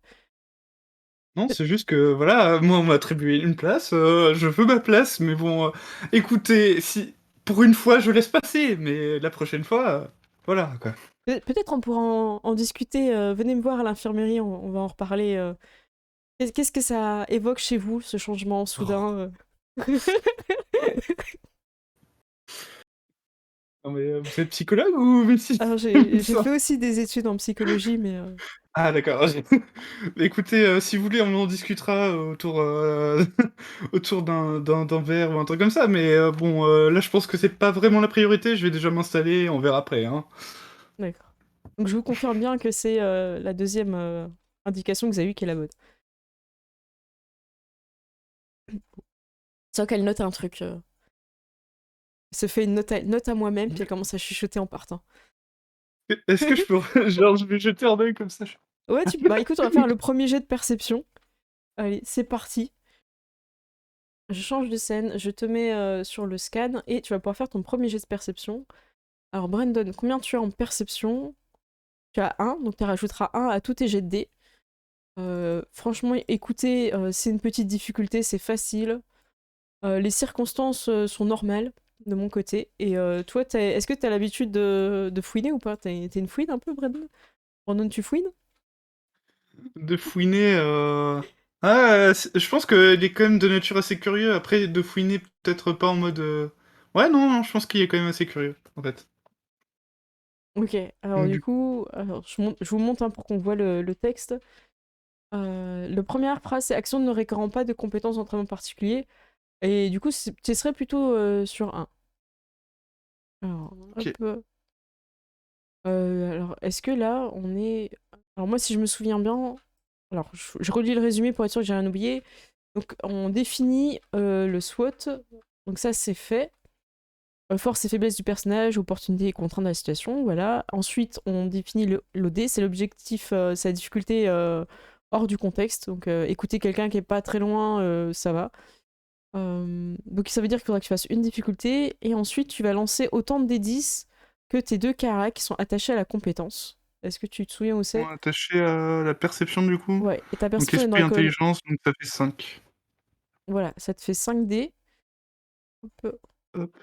Speaker 5: Non, c'est juste que, voilà, moi, on m'a attribué une place, je veux ma place, mais bon, écoutez, si pour une fois, je laisse passer, mais la prochaine fois, voilà, quoi.
Speaker 1: Peut-être on pourra en discuter. Venez me voir à l'infirmerie, on va en reparler. Qu'est-ce que ça évoque chez vous, ce changement
Speaker 5: Oh.
Speaker 1: soudain?
Speaker 5: Non, mais vous êtes psychologue ou médecin?
Speaker 1: Alors, j'ai fait aussi des études en psychologie, mais
Speaker 5: Ah, d'accord. Écoutez, si vous voulez, on en discutera autour, autour d'un verre ou un truc comme ça, mais bon, là, je pense que c'est pas vraiment la priorité, je vais déjà m'installer, on verra après, hein.
Speaker 1: d'accord. Donc, je vous confirme bien que c'est la deuxième indication que vous avez eue qui est la bonne. C'est vrai qu'elle note un truc. Elle se fait une note à moi-même, puis elle commence à chuchoter en partant.
Speaker 5: Est-ce que je peux... Genre, je vais jeter un œil comme ça.
Speaker 1: Ouais, bah écoute, on va faire le premier jet de perception. Allez, c'est parti. Je change de scène, je te mets sur le scan et tu vas pouvoir faire ton premier jet de perception. Alors, Brandon, combien tu as en perception? Tu as 1, donc tu rajouteras 1 à tous tes jets de dés. Franchement, écoutez, c'est une petite difficulté, c'est facile. Les circonstances sont normales de mon côté. Et toi, est-ce que tu as l'habitude de fouiner ou pas? T'es une fouine un peu, Brandon? Brandon, tu fouines?
Speaker 5: De fouiner, Ah, je pense qu'il est quand même de nature assez curieux. Après, de fouiner, peut-être pas en mode... Ouais, non, non, je pense qu'il est quand même assez curieux, en fait.
Speaker 1: Ok, alors
Speaker 5: Donc,
Speaker 1: du
Speaker 5: du
Speaker 1: coup, alors, je vous montre pour qu'on voit le texte. La première phrase, c'est action ne requérant pas de compétences d'entraînement particulier. Et du coup, tu serais plutôt sur 1. Alors,
Speaker 5: Ok.
Speaker 1: hop. Alors, est-ce que là, on est... Alors moi, si je me souviens bien... Alors, je relis le résumé pour être sûr que j'ai rien oublié. Donc, on définit le SWOT. Donc ça, c'est fait. Force et faiblesse du personnage, opportunité et contrainte de la situation, voilà. Ensuite, on définit l'OD, c'est l'objectif, c'est la difficulté hors du contexte. Donc, écouter quelqu'un qui est pas très loin, ça va. Donc, ça veut dire qu'il faudra que tu fasses une difficulté, et ensuite, tu vas lancer autant de D10 que tes 2 caras qui sont attachés à la compétence. Est-ce que tu te souviens où c'est?
Speaker 5: Attaché à la perception du coup.
Speaker 1: Ouais, et ta
Speaker 5: Donc
Speaker 1: perception est dans
Speaker 5: esprit
Speaker 1: la colonne.
Speaker 5: intelligence, donc ça fait 5.
Speaker 1: Voilà, ça te fait 5 dés. Hop.
Speaker 5: Hop.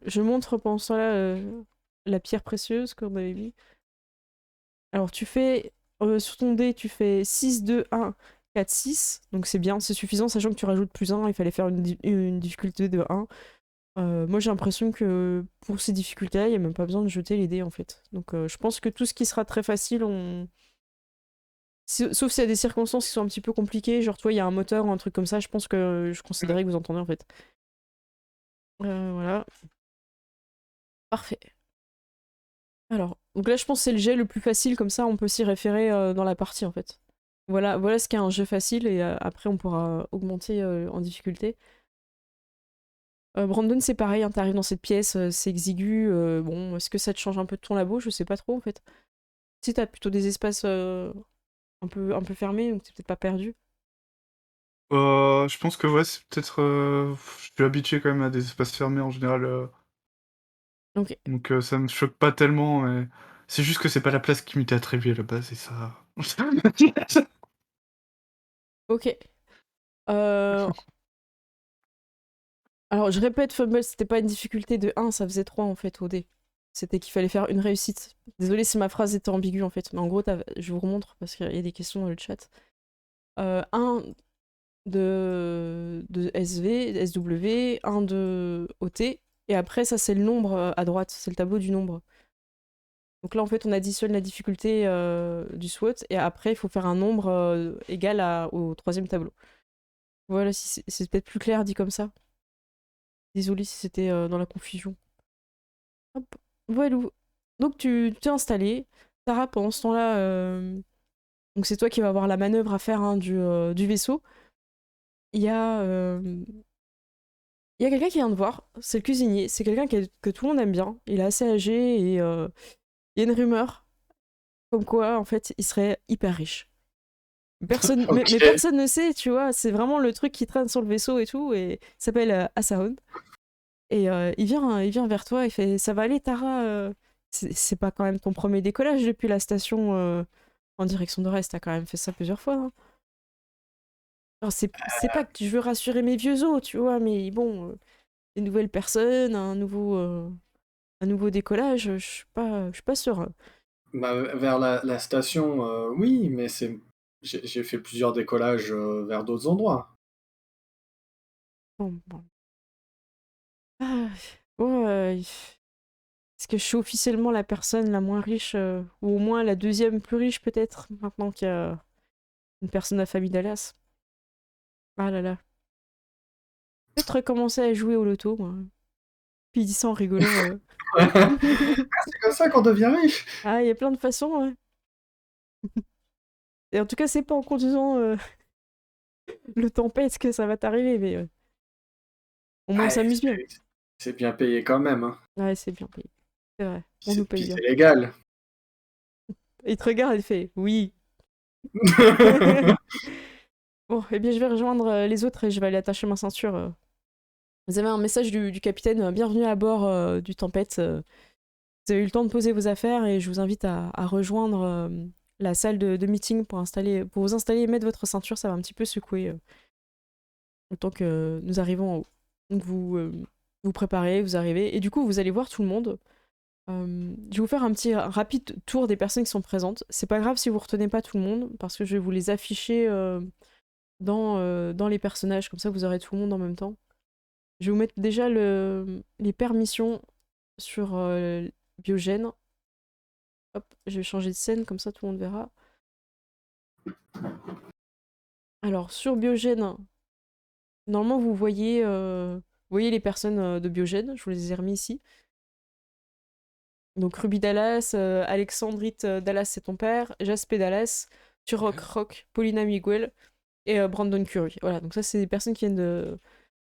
Speaker 1: Je montre pendant ce temps-là la pierre précieuse qu'on avait mis. Alors tu fais, sur ton dé, tu fais 6, 2, 1, 4, 6. Donc c'est bien, c'est suffisant, sachant que tu rajoutes plus 1, il fallait faire une difficulté de 1. Moi j'ai l'impression que pour ces difficultés-là, il n'y a même pas besoin de jeter les dés en fait. Donc je pense que tout ce qui sera très facile, sauf s'il y a des circonstances qui sont un petit peu compliquées, genre toi il y a un moteur ou un truc comme ça, je pense que je considérais que vous entendez en fait. Voilà, parfait. Alors, donc là je pense que c'est le jet le plus facile, comme ça on peut s'y référer dans la partie en fait. Voilà ce qu'est un jeu facile, et après on pourra augmenter en difficulté. Brandon, c'est pareil, hein, t'arrives dans cette pièce, c'est exigu. Bon, est-ce que ça te change un peu de ton labo? Je sais pas trop en fait. Si t'as plutôt des espaces un peu fermés, donc t'es peut-être pas perdu.
Speaker 5: Je pense que ouais, c'est peut-être. Je suis habitué quand même à des espaces fermés en général,
Speaker 1: Ok.
Speaker 5: donc ça me choque pas tellement. Mais c'est juste que c'est pas la place qui m'était attribuée à la base, et ça.
Speaker 1: Ok. Euh, Alors je répète, Fumble, c'était pas une difficulté de 1, ça faisait 3 en fait au dé. C'était qu'il fallait faire une réussite. Désolée si ma phrase était ambiguë en fait, mais en gros, je vous remontre parce qu'il y a des questions dans le chat. 1 de SW, 1 de OT, et après ça c'est le nombre à droite, c'est le tableau du nombre. Donc là en fait on additionne la difficulté du SWOT, et après il faut faire un nombre égal au troisième tableau. Voilà, si c'est peut-être plus clair dit comme ça. Désolée si c'était dans la confusion. Hop, voilà. Donc tu t'es installé, Tara pendant ce temps-là, donc c'est toi qui vas avoir la manœuvre à faire hein, du vaisseau. Il y a, il y a quelqu'un qui vient de voir, c'est le cuisinier, c'est quelqu'un que tout le monde aime bien, il est assez âgé, et il y a une rumeur comme quoi en fait il serait hyper riche. Personne, mais
Speaker 4: Ok.
Speaker 1: personne ne sait, tu vois, c'est vraiment le truc qui traîne sur le vaisseau et tout, et il s'appelle Asaon. Et il vient vers toi, il fait ça va aller Tara, c'est pas quand même ton premier décollage depuis la station en direction de Rest, t'as quand même fait ça plusieurs fois. Hein. Alors c'est pas que je veux rassurer mes vieux os, tu vois, mais bon, des nouvelles personnes, un nouveau décollage, je suis pas sûre.
Speaker 4: Bah, vers la station, oui, mais j'ai fait plusieurs décollages vers d'autres endroits.
Speaker 1: Bon. Ah, bon, est-ce que je suis officiellement la personne la moins riche, ou au moins la deuxième plus riche peut-être, maintenant qu'il y a une personne à famille Dallas? Ah là là. Peut-être recommencer à jouer au loto, moi. Puis il dit ça en rigolant.
Speaker 4: C'est comme ça qu'on devient riche.
Speaker 1: Ah, il y a plein de façons, ouais. Et en tout cas, c'est pas en conduisant le tempête que ça va t'arriver, mais au moins on
Speaker 4: Ouais,
Speaker 1: s'amuse bien.
Speaker 4: c'est bien payé quand même. Hein.
Speaker 1: Ouais, c'est bien payé. C'est vrai, on nous paye
Speaker 4: Puis
Speaker 1: bien.
Speaker 4: c'est légal.
Speaker 1: Et il te regarde et il fait oui. Bon, eh bien, je vais rejoindre les autres et je vais aller attacher ma ceinture. Vous avez un message du capitaine, bienvenue à bord du Tempête. Vous avez eu le temps de poser vos affaires et je vous invite à rejoindre la salle de meeting pour vous installer et mettre votre ceinture. Ça va un petit peu secouer le temps que nous arrivons en haut. Donc vous préparez, vous arrivez et du coup vous allez voir tout le monde. Je vais vous faire un petit rapide tour des personnes qui sont présentes. C'est pas grave si vous retenez pas tout le monde parce que je vais vous les afficher dans les personnages, comme ça vous aurez tout le monde en même temps. Je vais vous mettre déjà les permissions sur Biogène. Hop, je vais changer de scène, comme ça tout le monde verra. Alors, sur Biogène, normalement vous voyez les personnes de Biogène, je vous les ai remis ici. Donc Ruby Dallas, Alexandrite Dallas, c'est ton père, Jaspé Dallas, Turok Rock, Paulina Miguel et Brandon Curry. Voilà, donc ça, c'est des personnes qui viennent de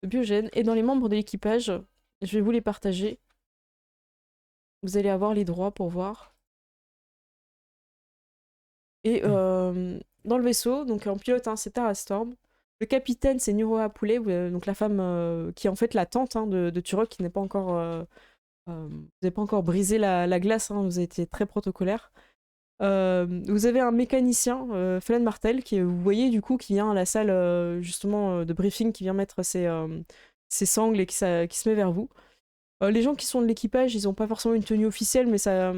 Speaker 1: Biogène. Et dans les membres de l'équipage, je vais vous les partager. Vous allez avoir les droits pour voir. Et dans le vaisseau, donc en pilote, hein, c'est Tara Storm. Le capitaine, c'est Nuroa Poulet, donc la femme qui est en fait la tante de Turok, qui n'est pas encore. Vous n'avez pas encore brisé la glace, hein, vous avez été très protocolaire. Vous avez un mécanicien, Felen Martel, qui vous voyez du coup, qui vient à la salle justement de briefing, qui vient mettre ses sangles et qui se met vers vous. Les gens qui sont de l'équipage, ils n'ont pas forcément une tenue officielle, mais ça,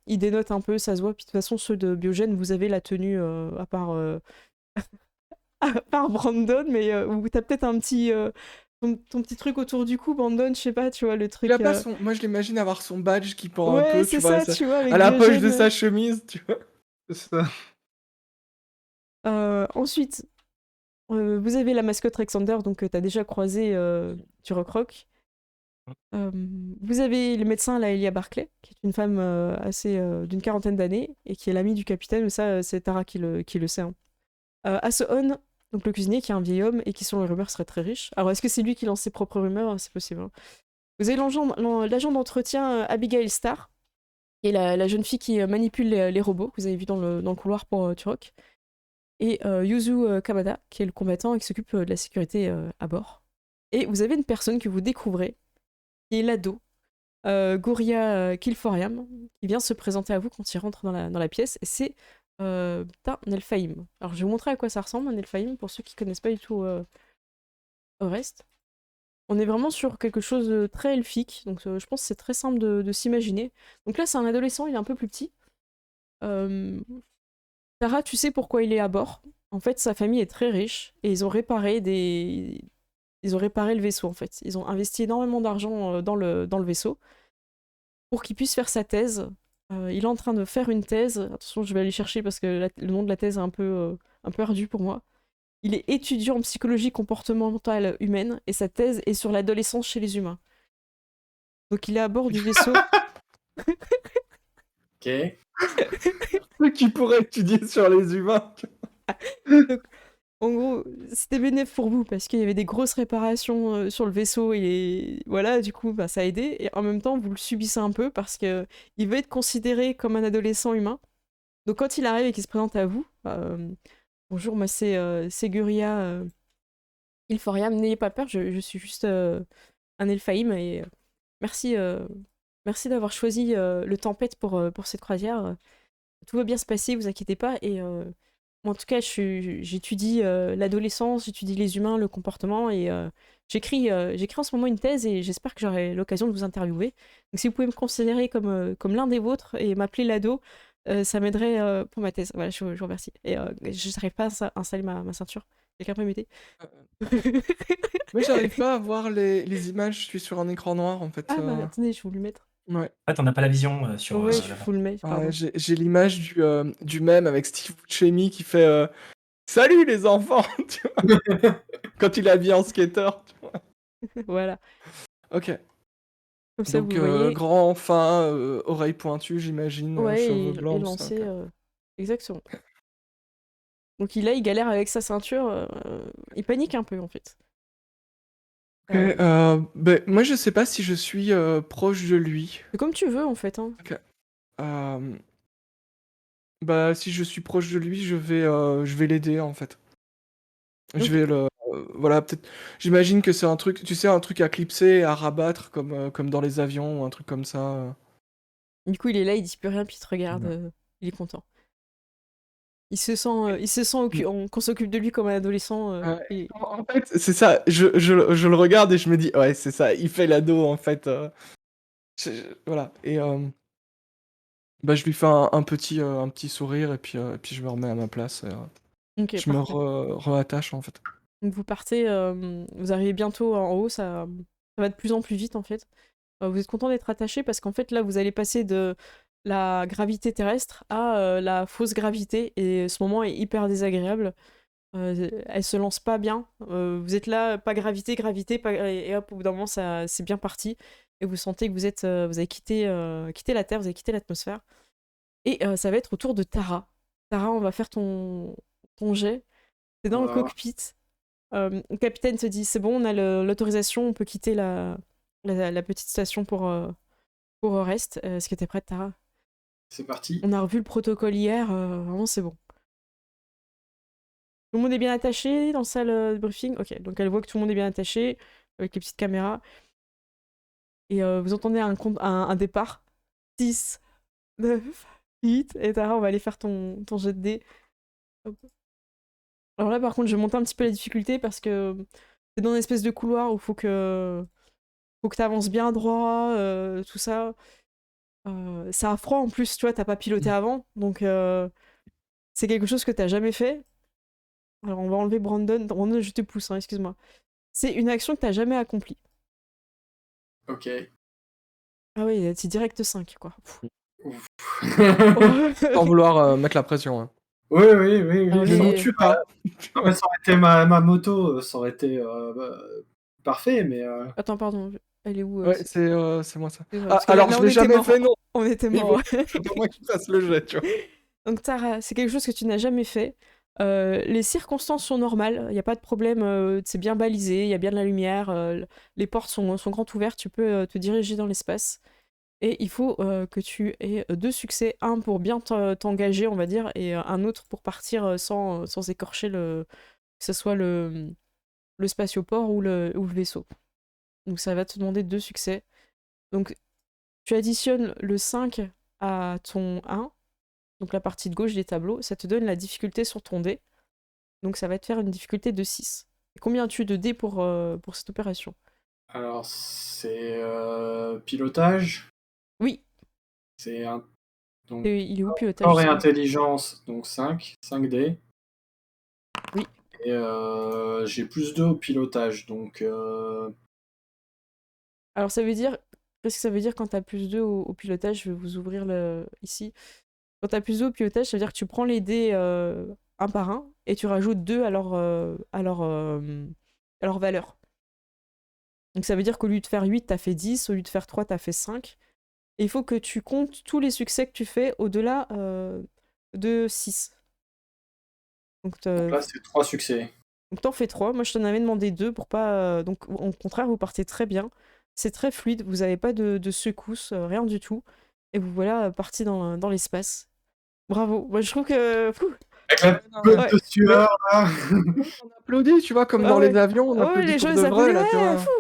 Speaker 1: ils dénotent un peu, ça se voit. Puis de toute façon, ceux de Biogène, vous avez la tenue à part, à part Brandon, mais où t'as peut-être un petit. Ton petit truc autour du cou, Brandon, je sais pas, tu vois, le truc.
Speaker 3: Il a pas son... Moi, je l'imagine avoir son badge qui pend un
Speaker 1: Ouais,
Speaker 3: peu,
Speaker 1: c'est
Speaker 3: tu vois,
Speaker 1: ça, tu vois, avec
Speaker 3: à la poche de
Speaker 1: Biogène.
Speaker 3: sa chemise, tu vois.
Speaker 5: C'est ça.
Speaker 1: Ensuite, vous avez la mascotte Alexander, donc t'as déjà croisé Turok Rock. Vous avez le médecin, la Elia Barclay, qui est une femme d'une quarantaine d'années et qui est l'amie du capitaine, mais ça, c'est Tara qui le sait. Hein. Asohon, donc le cuisinier, qui est un vieil homme et qui, selon les rumeurs, serait très riche. Alors, est-ce que c'est lui qui lance ses propres rumeurs? C'est possible. Hein. Vous avez l'agent d'entretien Abigail Starr, qui est la jeune fille qui manipule les robots, que vous avez vu dans le couloir pour Turok. Et Yuzu Kamada, qui est le combattant et qui s'occupe de la sécurité à bord. Et vous avez une personne que vous découvrez, qui est l'ado, Gouria Kilforiam, qui vient se présenter à vous quand il rentre dans la pièce, et c'est un Elfheim. Alors je vais vous montrer à quoi ça ressemble, un Elfheim, pour ceux qui connaissent pas du tout au reste. On est vraiment sur quelque chose de très elfique, donc je pense que c'est très simple de s'imaginer. Donc là, c'est un adolescent, il est un peu plus petit. Tara, tu sais pourquoi il est à bord. En fait, sa famille est très riche, et ils ont réparé le vaisseau, en fait. Ils ont investi énormément d'argent dans le vaisseau pour qu'il puisse faire sa thèse. Il est en train de faire une thèse. Attention, je vais aller chercher parce que le nom de la thèse est un peu ardu pour moi. Il est étudiant en psychologie comportementale humaine et sa thèse est sur l'adolescence chez les humains. Donc il est à bord du vaisseau.
Speaker 4: Ok.
Speaker 3: Ce qui pourrait étudier sur les humains.
Speaker 1: Donc, en gros, c'était bénéfique pour vous parce qu'il y avait des grosses réparations sur le vaisseau et voilà, du coup, bah, ça a aidé. Et en même temps, vous le subissez un peu parce que il veut être considéré comme un adolescent humain. Donc quand il arrive et qu'il se présente à vous, bonjour, moi c'est Guria Ilforiam, n'ayez pas peur, je suis juste un Elfheim et merci, merci d'avoir choisi le Tempête pour cette croisière. Tout va bien se passer, vous inquiétez pas. Et moi, en tout cas, j'étudie l'adolescence, j'étudie les humains, le comportement et j'écris en ce moment une thèse et j'espère que j'aurai l'occasion de vous interviewer. Donc si vous pouvez me considérer comme l'un des vôtres et m'appeler l'ado, ça m'aiderait pour ma thèse. Voilà, je vous remercie. Et je n'arrive pas à installer ma ceinture. Quelqu'un peut m'aider?
Speaker 3: Moi, j'arrive pas à voir les images, je suis sur un écran noir en fait.
Speaker 1: Ah bah attendez, je vais vous le mettre.
Speaker 3: Ouais.
Speaker 2: En fait, on n'a pas la vision sur
Speaker 1: Ouais, je
Speaker 2: là-bas.
Speaker 1: vous le mets,
Speaker 3: Ouais,
Speaker 1: pardon.
Speaker 3: j'ai l'image du mème avec Steve Buscemi qui fait Salut les enfants tu vois, quand il est habillé en skater. Tu vois.
Speaker 1: Voilà.
Speaker 3: Ok.
Speaker 1: Comme ça,
Speaker 3: Donc
Speaker 1: vous voyez.
Speaker 3: grand, fin, oreilles pointues, j'imagine,
Speaker 1: Ouais,
Speaker 3: cheveux
Speaker 1: et
Speaker 3: blancs.
Speaker 1: lancé.
Speaker 3: Ça, ok.
Speaker 1: Exactement. Donc il galère avec sa ceinture. Il panique un peu en fait.
Speaker 3: Ok, ben, moi je sais pas si je suis proche de lui.
Speaker 1: C'est comme tu veux en fait. Hein.
Speaker 3: Bah si je suis proche de lui, je vais l'aider en fait. Je
Speaker 1: Ok.
Speaker 3: vais le voilà, peut-être j'imagine que c'est un truc, tu sais, un truc à clipser, à rabattre comme dans les avions ou un truc comme ça.
Speaker 1: Du coup, il est là, il dit plus rien, puis il te regarde.
Speaker 3: Ouais.
Speaker 1: Il est content. Il se sent qu'on s'occupe de lui comme un adolescent.
Speaker 3: Ouais.
Speaker 1: Et-
Speaker 3: En fait, c'est ça, je le regarde et je me dis ouais, c'est ça, il fait l'ado en fait. Voilà et bah je lui fais un petit sourire et puis je me remets à ma place
Speaker 1: Ok,
Speaker 3: je me
Speaker 1: parfait.
Speaker 3: reattache en fait.
Speaker 1: Donc vous partez, vous arrivez bientôt en haut, ça va de plus en plus vite en fait. Vous êtes content d'être attaché parce qu'en fait là vous allez passer de la gravité terrestre à la fausse gravité et ce moment est hyper désagréable. Elle se lance pas bien. Vous êtes là, pas gravité, pas... et hop, au bout d'un moment c'est bien parti. et vous sentez que vous avez quitté la Terre, vous avez quitté l'atmosphère. Et ça va être au tour de Tara. Tara, on va faire ton jet. C'est dans le
Speaker 4: Voilà.
Speaker 1: cockpit. Le capitaine te dit c'est bon, on a l'autorisation, on peut quitter la petite station pour Orest. Est-ce que t'es prête, Tara?
Speaker 4: C'est parti.
Speaker 1: On a revu le protocole hier, vraiment c'est bon. Tout le monde est bien attaché dans la salle de briefing? Ok, donc elle voit que tout le monde est bien attaché avec les petites caméras. Et vous entendez un départ. 10, 9, 8. Et Tara, on va aller faire ton jet de dés. Hop. Alors là, par contre, je vais monter un petit peu la difficulté parce que c'est dans une espèce de couloir où il faut que tu avances bien droit, tout ça. Ça a froid en plus, tu vois, t'as pas piloté avant. Donc, c'est quelque chose que t'as jamais fait. Alors, on va enlever Brandon. Brandon, je te pousse, hein, excuse-moi. C'est une action que t'as jamais accomplie.
Speaker 4: Ok.
Speaker 1: Ah oui, c'est direct 5, quoi.
Speaker 4: Ouf.
Speaker 3: Sans vouloir mettre la pression. Hein.
Speaker 4: Oui.
Speaker 1: Ah,
Speaker 3: Ne nous
Speaker 1: ok.
Speaker 3: tue pas.
Speaker 4: Non, mais ça aurait été ma moto, ça aurait été parfait, mais
Speaker 1: Attends, pardon. Elle est où
Speaker 3: Ouais, c'est moi ça.
Speaker 1: Excuse-moi,
Speaker 3: Ah,
Speaker 1: parce que
Speaker 3: alors,
Speaker 1: là,
Speaker 3: je
Speaker 1: on
Speaker 3: l'ai
Speaker 1: était
Speaker 3: jamais
Speaker 1: mort.
Speaker 3: fait, non.
Speaker 1: On était
Speaker 3: Mais
Speaker 1: mort.
Speaker 3: C'est pas moi qui fasse le jet, tu vois.
Speaker 1: Donc Tara, c'est quelque chose que tu n'as jamais fait. Les circonstances sont normales, il n'y a pas de problème, c'est bien balisé, il y a bien de la lumière, les portes sont grandes ouvertes, tu peux te diriger dans l'espace. Et il faut que tu aies 2 succès, un pour bien t'engager, on va dire, et un autre pour partir sans écorcher que ce soit le spatioport ou le vaisseau. Donc ça va te demander 2 succès. Donc tu additionnes le 5 à ton 1. Donc la partie de gauche des tableaux, ça te donne la difficulté sur ton dé. Donc ça va te faire une difficulté de 6. Et combien as-tu de dés pour cette opération?
Speaker 4: alors c'est pilotage,
Speaker 1: Oui,
Speaker 4: c'est un donc
Speaker 1: il est où pilotage?
Speaker 4: corps et
Speaker 1: je sais pas.
Speaker 4: intelligence, donc 5 dés.
Speaker 1: Oui.
Speaker 4: Et j'ai plus 2 au pilotage, donc
Speaker 1: Alors ça veut dire... Qu'est-ce que ça veut dire quand t'as plus 2 au pilotage? Je vais vous ouvrir ici. Quand t'as plus 2 au pilotage, ça veut dire que tu prends les dés un par un et tu rajoutes 2 à leur valeur. Donc ça veut dire qu'au lieu de faire 8, t'as fait 10, au lieu de faire 3, t'as fait 5. Et il faut que tu comptes tous les succès que tu fais au-delà de 6. Donc
Speaker 4: là c'est 3 succès.
Speaker 1: t'en fais 3. Moi, je t'en avais demandé 2 pour pas... Donc au contraire, vous partez très bien. C'est très fluide, vous n'avez pas de secousses, rien du tout. Et vous voilà parti dans l'espace. Bravo. Moi, je trouve que... Fou.
Speaker 4: Avec la goutte de sueur là.
Speaker 3: On applaudit, tu vois, comme
Speaker 1: Ah
Speaker 3: dans
Speaker 1: ouais.
Speaker 3: les avions, on
Speaker 1: Ouais,
Speaker 3: applaudit
Speaker 1: les
Speaker 3: pour
Speaker 1: gens,
Speaker 3: de
Speaker 1: ils
Speaker 3: vrai,
Speaker 1: applaudissent.
Speaker 3: là, tu
Speaker 1: Ouais,
Speaker 3: vois.
Speaker 1: fou,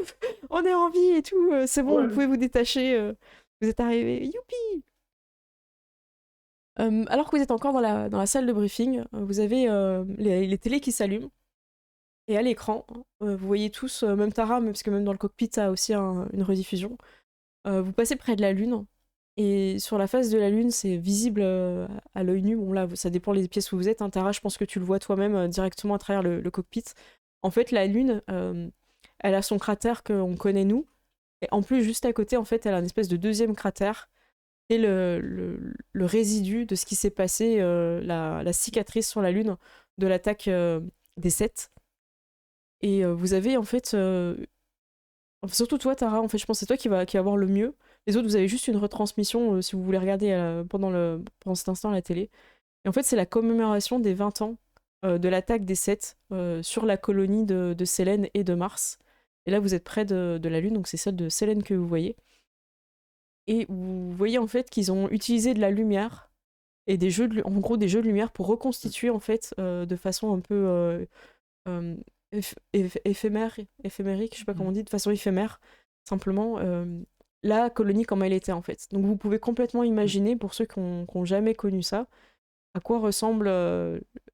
Speaker 1: on est en vie et tout. C'est bon,
Speaker 4: Ouais.
Speaker 1: vous pouvez vous détacher. Vous êtes arrivés. Youpi! Alors que vous êtes encore dans la salle de briefing, vous avez les télés qui s'allument. Et à l'écran, vous voyez tous, même Tara, parce que même dans le cockpit, ça a aussi une rediffusion. Vous passez près de la Lune. Et sur la face de la Lune, c'est visible à l'œil nu. Bon, là, ça dépend des pièces où vous êtes. Hein. Tara, je pense que tu le vois toi-même directement à travers le cockpit. En fait, la Lune, elle a son cratère qu'on connaît nous. Et en plus, juste à côté, en fait, elle a une espèce de deuxième cratère. Et le résidu de ce qui s'est passé, la cicatrice sur la Lune de l'attaque des Sept. Et vous avez en fait, surtout toi Tara, en fait je pense que c'est toi qui va avoir le mieux. Les autres vous avez juste une retransmission si vous voulez regarder pendant cet instant à la télé. Et en fait c'est la commémoration des 20 ans de l'attaque des Sept sur la colonie de Sélène et de Mars. Et là vous êtes près de la Lune, donc c'est celle de Sélène que vous voyez. Et vous voyez en fait qu'ils ont utilisé de la lumière et des jeux de lumière pour reconstituer en fait de façon un peu éphémérique, je sais pas comment on dit, de façon éphémère, simplement, la colonie comme elle était en fait. Donc vous pouvez complètement imaginer, pour ceux qui ont jamais connu ça, à quoi ressemble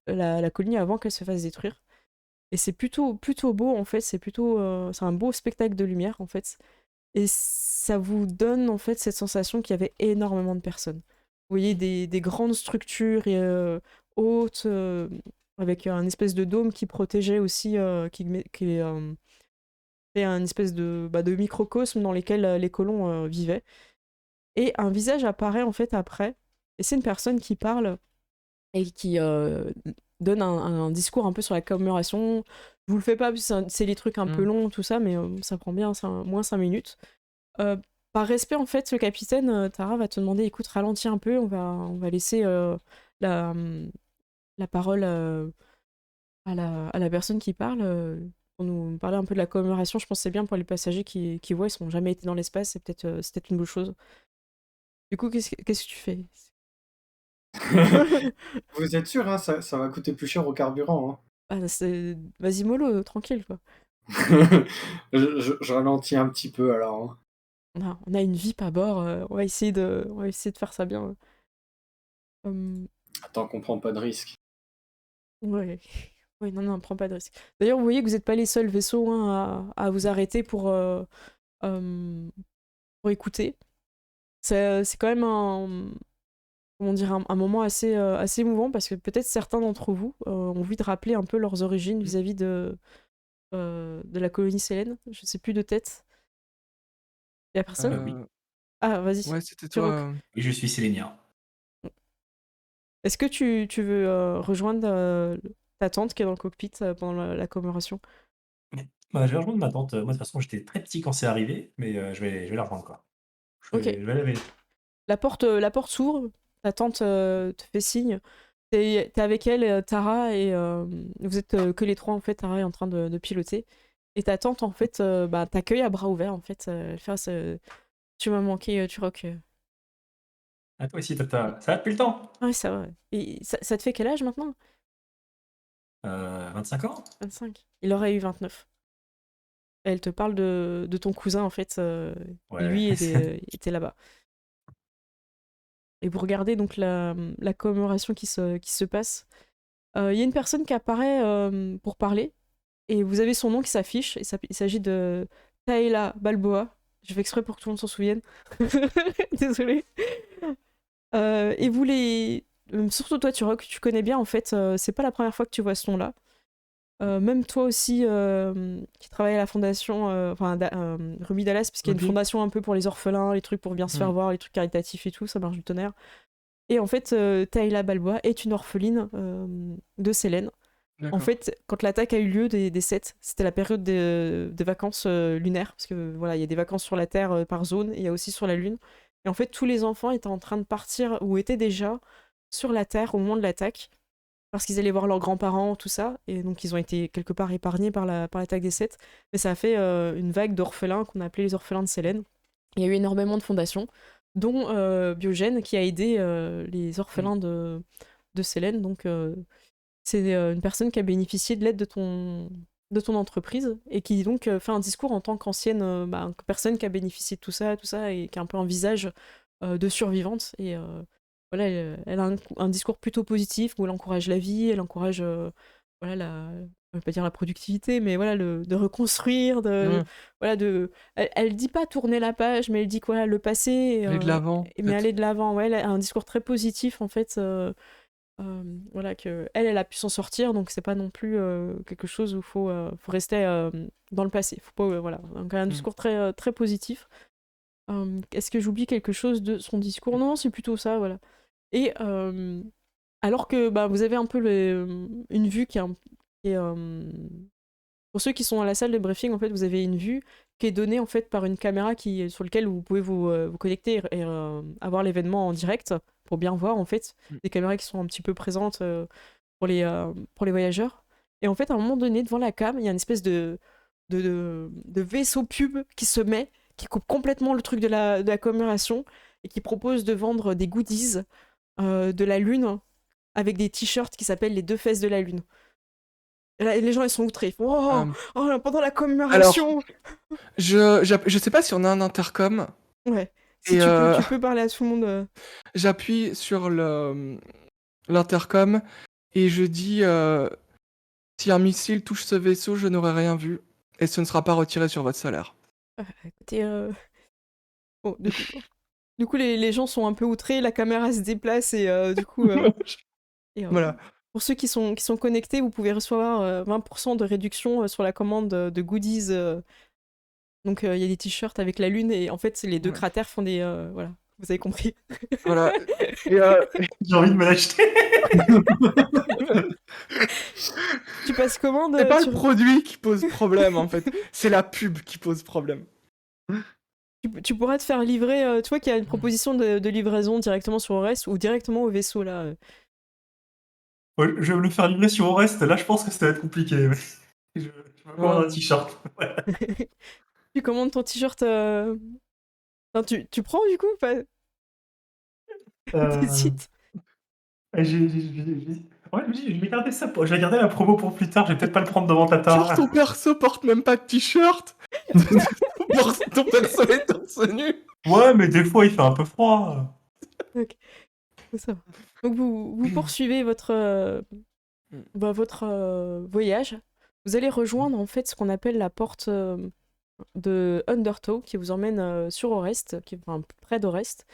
Speaker 1: la colonie avant qu'elle se fasse détruire. Et c'est plutôt beau en fait, c'est un beau spectacle de lumière en fait. Et ça vous donne en fait cette sensation qu'il y avait énormément de personnes. Vous voyez des grandes structures hautes, avec un espèce de dôme qui protégeait aussi, qui est un espèce de microcosme dans lequel les colons vivaient. Et un visage apparaît en fait après, et c'est une personne qui parle et qui donne un discours un peu sur la commémoration. Je vous le fais pas, parce que c'est les trucs un peu longs, tout ça, mais ça prend bien moins 5 minutes. par respect, en fait, le capitaine, Tara va te demander, écoute, ralentis un peu, on va laisser la, la parole à la personne qui parle pour nous parler un peu de la commémoration. Je pense que c'est bien pour les passagers qui voient, ils n'ont jamais été dans l'espace, c'est peut-être une bonne chose. Du coup, qu'est-ce que tu fais?
Speaker 4: Vous êtes sûr, hein, ça va coûter plus cher au carburant.
Speaker 1: Ah, vas-y, mollo, tranquille, quoi.
Speaker 4: Je ralentis un petit peu alors. Hein.
Speaker 1: On a une VIP à bord, on va essayer de faire ça bien. Hum,
Speaker 4: Tant qu'on prend pas de risque.
Speaker 1: ouais. Ouais, non, prends pas de risque. D'ailleurs, vous voyez que vous n'êtes pas les seuls vaisseaux hein, à vous arrêter pour écouter. C'est quand même comment dire, un moment assez émouvant parce que peut-être certains d'entre vous ont envie de rappeler un peu leurs origines vis-à-vis de la colonie Sélène. Je sais plus de tête. Il y a personne?
Speaker 2: Oui.
Speaker 1: Ah, vas-y.
Speaker 3: Ouais, c'était
Speaker 1: Tu rock.
Speaker 3: toi.
Speaker 2: Et je suis sélénien.
Speaker 1: Est-ce que tu veux rejoindre ta tante qui est dans le cockpit pendant la commémoration?
Speaker 2: Bah, je vais rejoindre ma tante. Moi, de toute façon, j'étais très petit quand c'est arrivé, mais je vais la rejoindre, quoi.
Speaker 1: Ok.
Speaker 2: Je vais laver.
Speaker 1: La porte s'ouvre, ta tante te fait signe. T'es avec elle, Tara, et vous êtes que les trois, en fait. Tara est en train de piloter. Et ta tante, en fait, t'accueille à bras ouverts, en fait. Elle fait, tu m'as manqué, tu rock.
Speaker 2: Ah, toi aussi, Tata. Ça va depuis le temps?
Speaker 1: Ouais, ça va. Et ça te fait quel âge maintenant?
Speaker 2: 25 ans?
Speaker 1: 25. Il aurait eu 29. Elle te parle de ton cousin, en fait.
Speaker 2: Ouais.
Speaker 1: Lui était là-bas. Et vous regardez donc la commémoration qui se passe. Il y a une personne qui apparaît pour parler, et vous avez son nom qui s'affiche, et il s'agit de Taïla Balboa. Je fais exprès pour que tout le monde s'en souvienne. Désolée. Et vous surtout toi, tu connais bien, en fait, c'est pas la première fois que tu vois ce nom-là. Même toi aussi, qui travaille à la fondation, Ruby Dallas, parce qu'il y a une
Speaker 3: Ruby.
Speaker 1: fondation un peu pour les orphelins, les trucs pour bien se faire voir, les trucs caritatifs et tout, ça marche du tonnerre. Et en fait, Taïla Balboa est une orpheline de Sélène. En
Speaker 3: D'accord.
Speaker 1: fait, quand l'attaque a eu lieu des 7, c'était la période des vacances lunaires, parce que voilà, il y a des vacances sur la Terre par zone, et il y a aussi sur la Lune. Et en fait, tous les enfants étaient en train de partir, ou étaient déjà sur la Terre au moment de l'attaque, parce qu'ils allaient voir leurs grands-parents, tout ça, et donc ils ont été quelque part épargnés par l'attaque des 7. Mais ça a fait une vague d'orphelins qu'on a appelé les orphelins de Sélène. Il y a eu énormément de fondations, dont Biogène, qui a aidé les orphelins de Sélène. Donc c'est une personne qui a bénéficié de l'aide de ton entreprise, et qui donc fait un discours en tant qu'ancienne personne qui a bénéficié de tout ça, et qui a un peu un visage de survivante. Et voilà, elle a un discours plutôt positif où elle encourage la vie, elle encourage voilà, je vais pas dire la productivité, mais voilà, de reconstruire, voilà, elle dit pas tourner la page, mais elle dit que voilà, le passé,
Speaker 3: Aller de l'avant.
Speaker 1: mais aller de l'avant. Ouais, elle a un discours très positif, en fait. Voilà, que elle a pu s'en sortir, donc c'est pas non plus quelque chose où faut rester dans le passé. Faut pas, voilà, donc un discours très, très positif. Est-ce que j'oublie quelque chose de son discours? Non, c'est plutôt ça, voilà. Et alors que vous avez un peu une vue qui est, pour ceux qui sont à la salle de briefing, en fait, vous avez une vue qui est donnée en fait par une caméra sur laquelle vous pouvez vous connecter et avoir l'événement en direct pour bien voir, en fait, des caméras qui sont un petit peu présentes pour les voyageurs. Et en fait, à un moment donné, devant la cam, il y a une espèce de vaisseau pub qui se met, qui coupe complètement le truc de la commémoration, et qui propose de vendre des goodies de la Lune avec des t-shirts qui s'appellent les 2 fesses de la Lune. Et là, les gens, ils sont outrés. Ils font, pendant la commémoration.
Speaker 3: Je sais pas si on a un intercom.
Speaker 1: Ouais. Si
Speaker 3: Et
Speaker 1: tu peux parler à tout le monde.
Speaker 3: j'appuie sur l'intercom et je dis si un missile touche ce vaisseau, je n'aurai rien vu et ce ne sera pas retiré sur votre salaire.
Speaker 1: Écoutez, bon, du coup les gens sont un peu outrés, la caméra se déplace, et du coup,
Speaker 3: Voilà.
Speaker 1: pour ceux qui sont connectés, vous pouvez recevoir 20% de réduction sur la commande de goodies. Donc il y a des t-shirts avec la lune, et en fait les 2
Speaker 3: Ouais.
Speaker 1: cratères font des... voilà, vous avez compris.
Speaker 3: Voilà. Et
Speaker 2: J'ai envie de me l'acheter.
Speaker 1: Tu passes commande
Speaker 3: c'est pas le produit qui pose problème en fait, c'est la pub qui pose problème.
Speaker 1: Tu pourras te faire livrer, tu vois qu'il y a une proposition de livraison directement sur Orest ou directement au vaisseau là.
Speaker 2: Ouais, je vais me le faire livrer sur Orest, là je pense que ça va être compliqué. Je me commande un t-shirt.
Speaker 1: Tu commandes ton t-shirt. Enfin, tu prends du coup ou pas
Speaker 2: Euh,
Speaker 1: T'hésites.
Speaker 2: Ouais, je me dis, je vais garder ça je vais garder la promo pour plus tard, je vais peut-être pas le prendre devant Tata.
Speaker 3: Genre ton perso porte même pas de t-shirt. Ton perso est torse nu.
Speaker 2: Ouais, mais des fois il fait un peu froid.
Speaker 1: Ok, ça va. Donc vous poursuivez votre voyage. Vous allez rejoindre en fait ce qu'on appelle la porte de Undertow qui vous emmène sur Orest, qui est enfin, près d'Orest.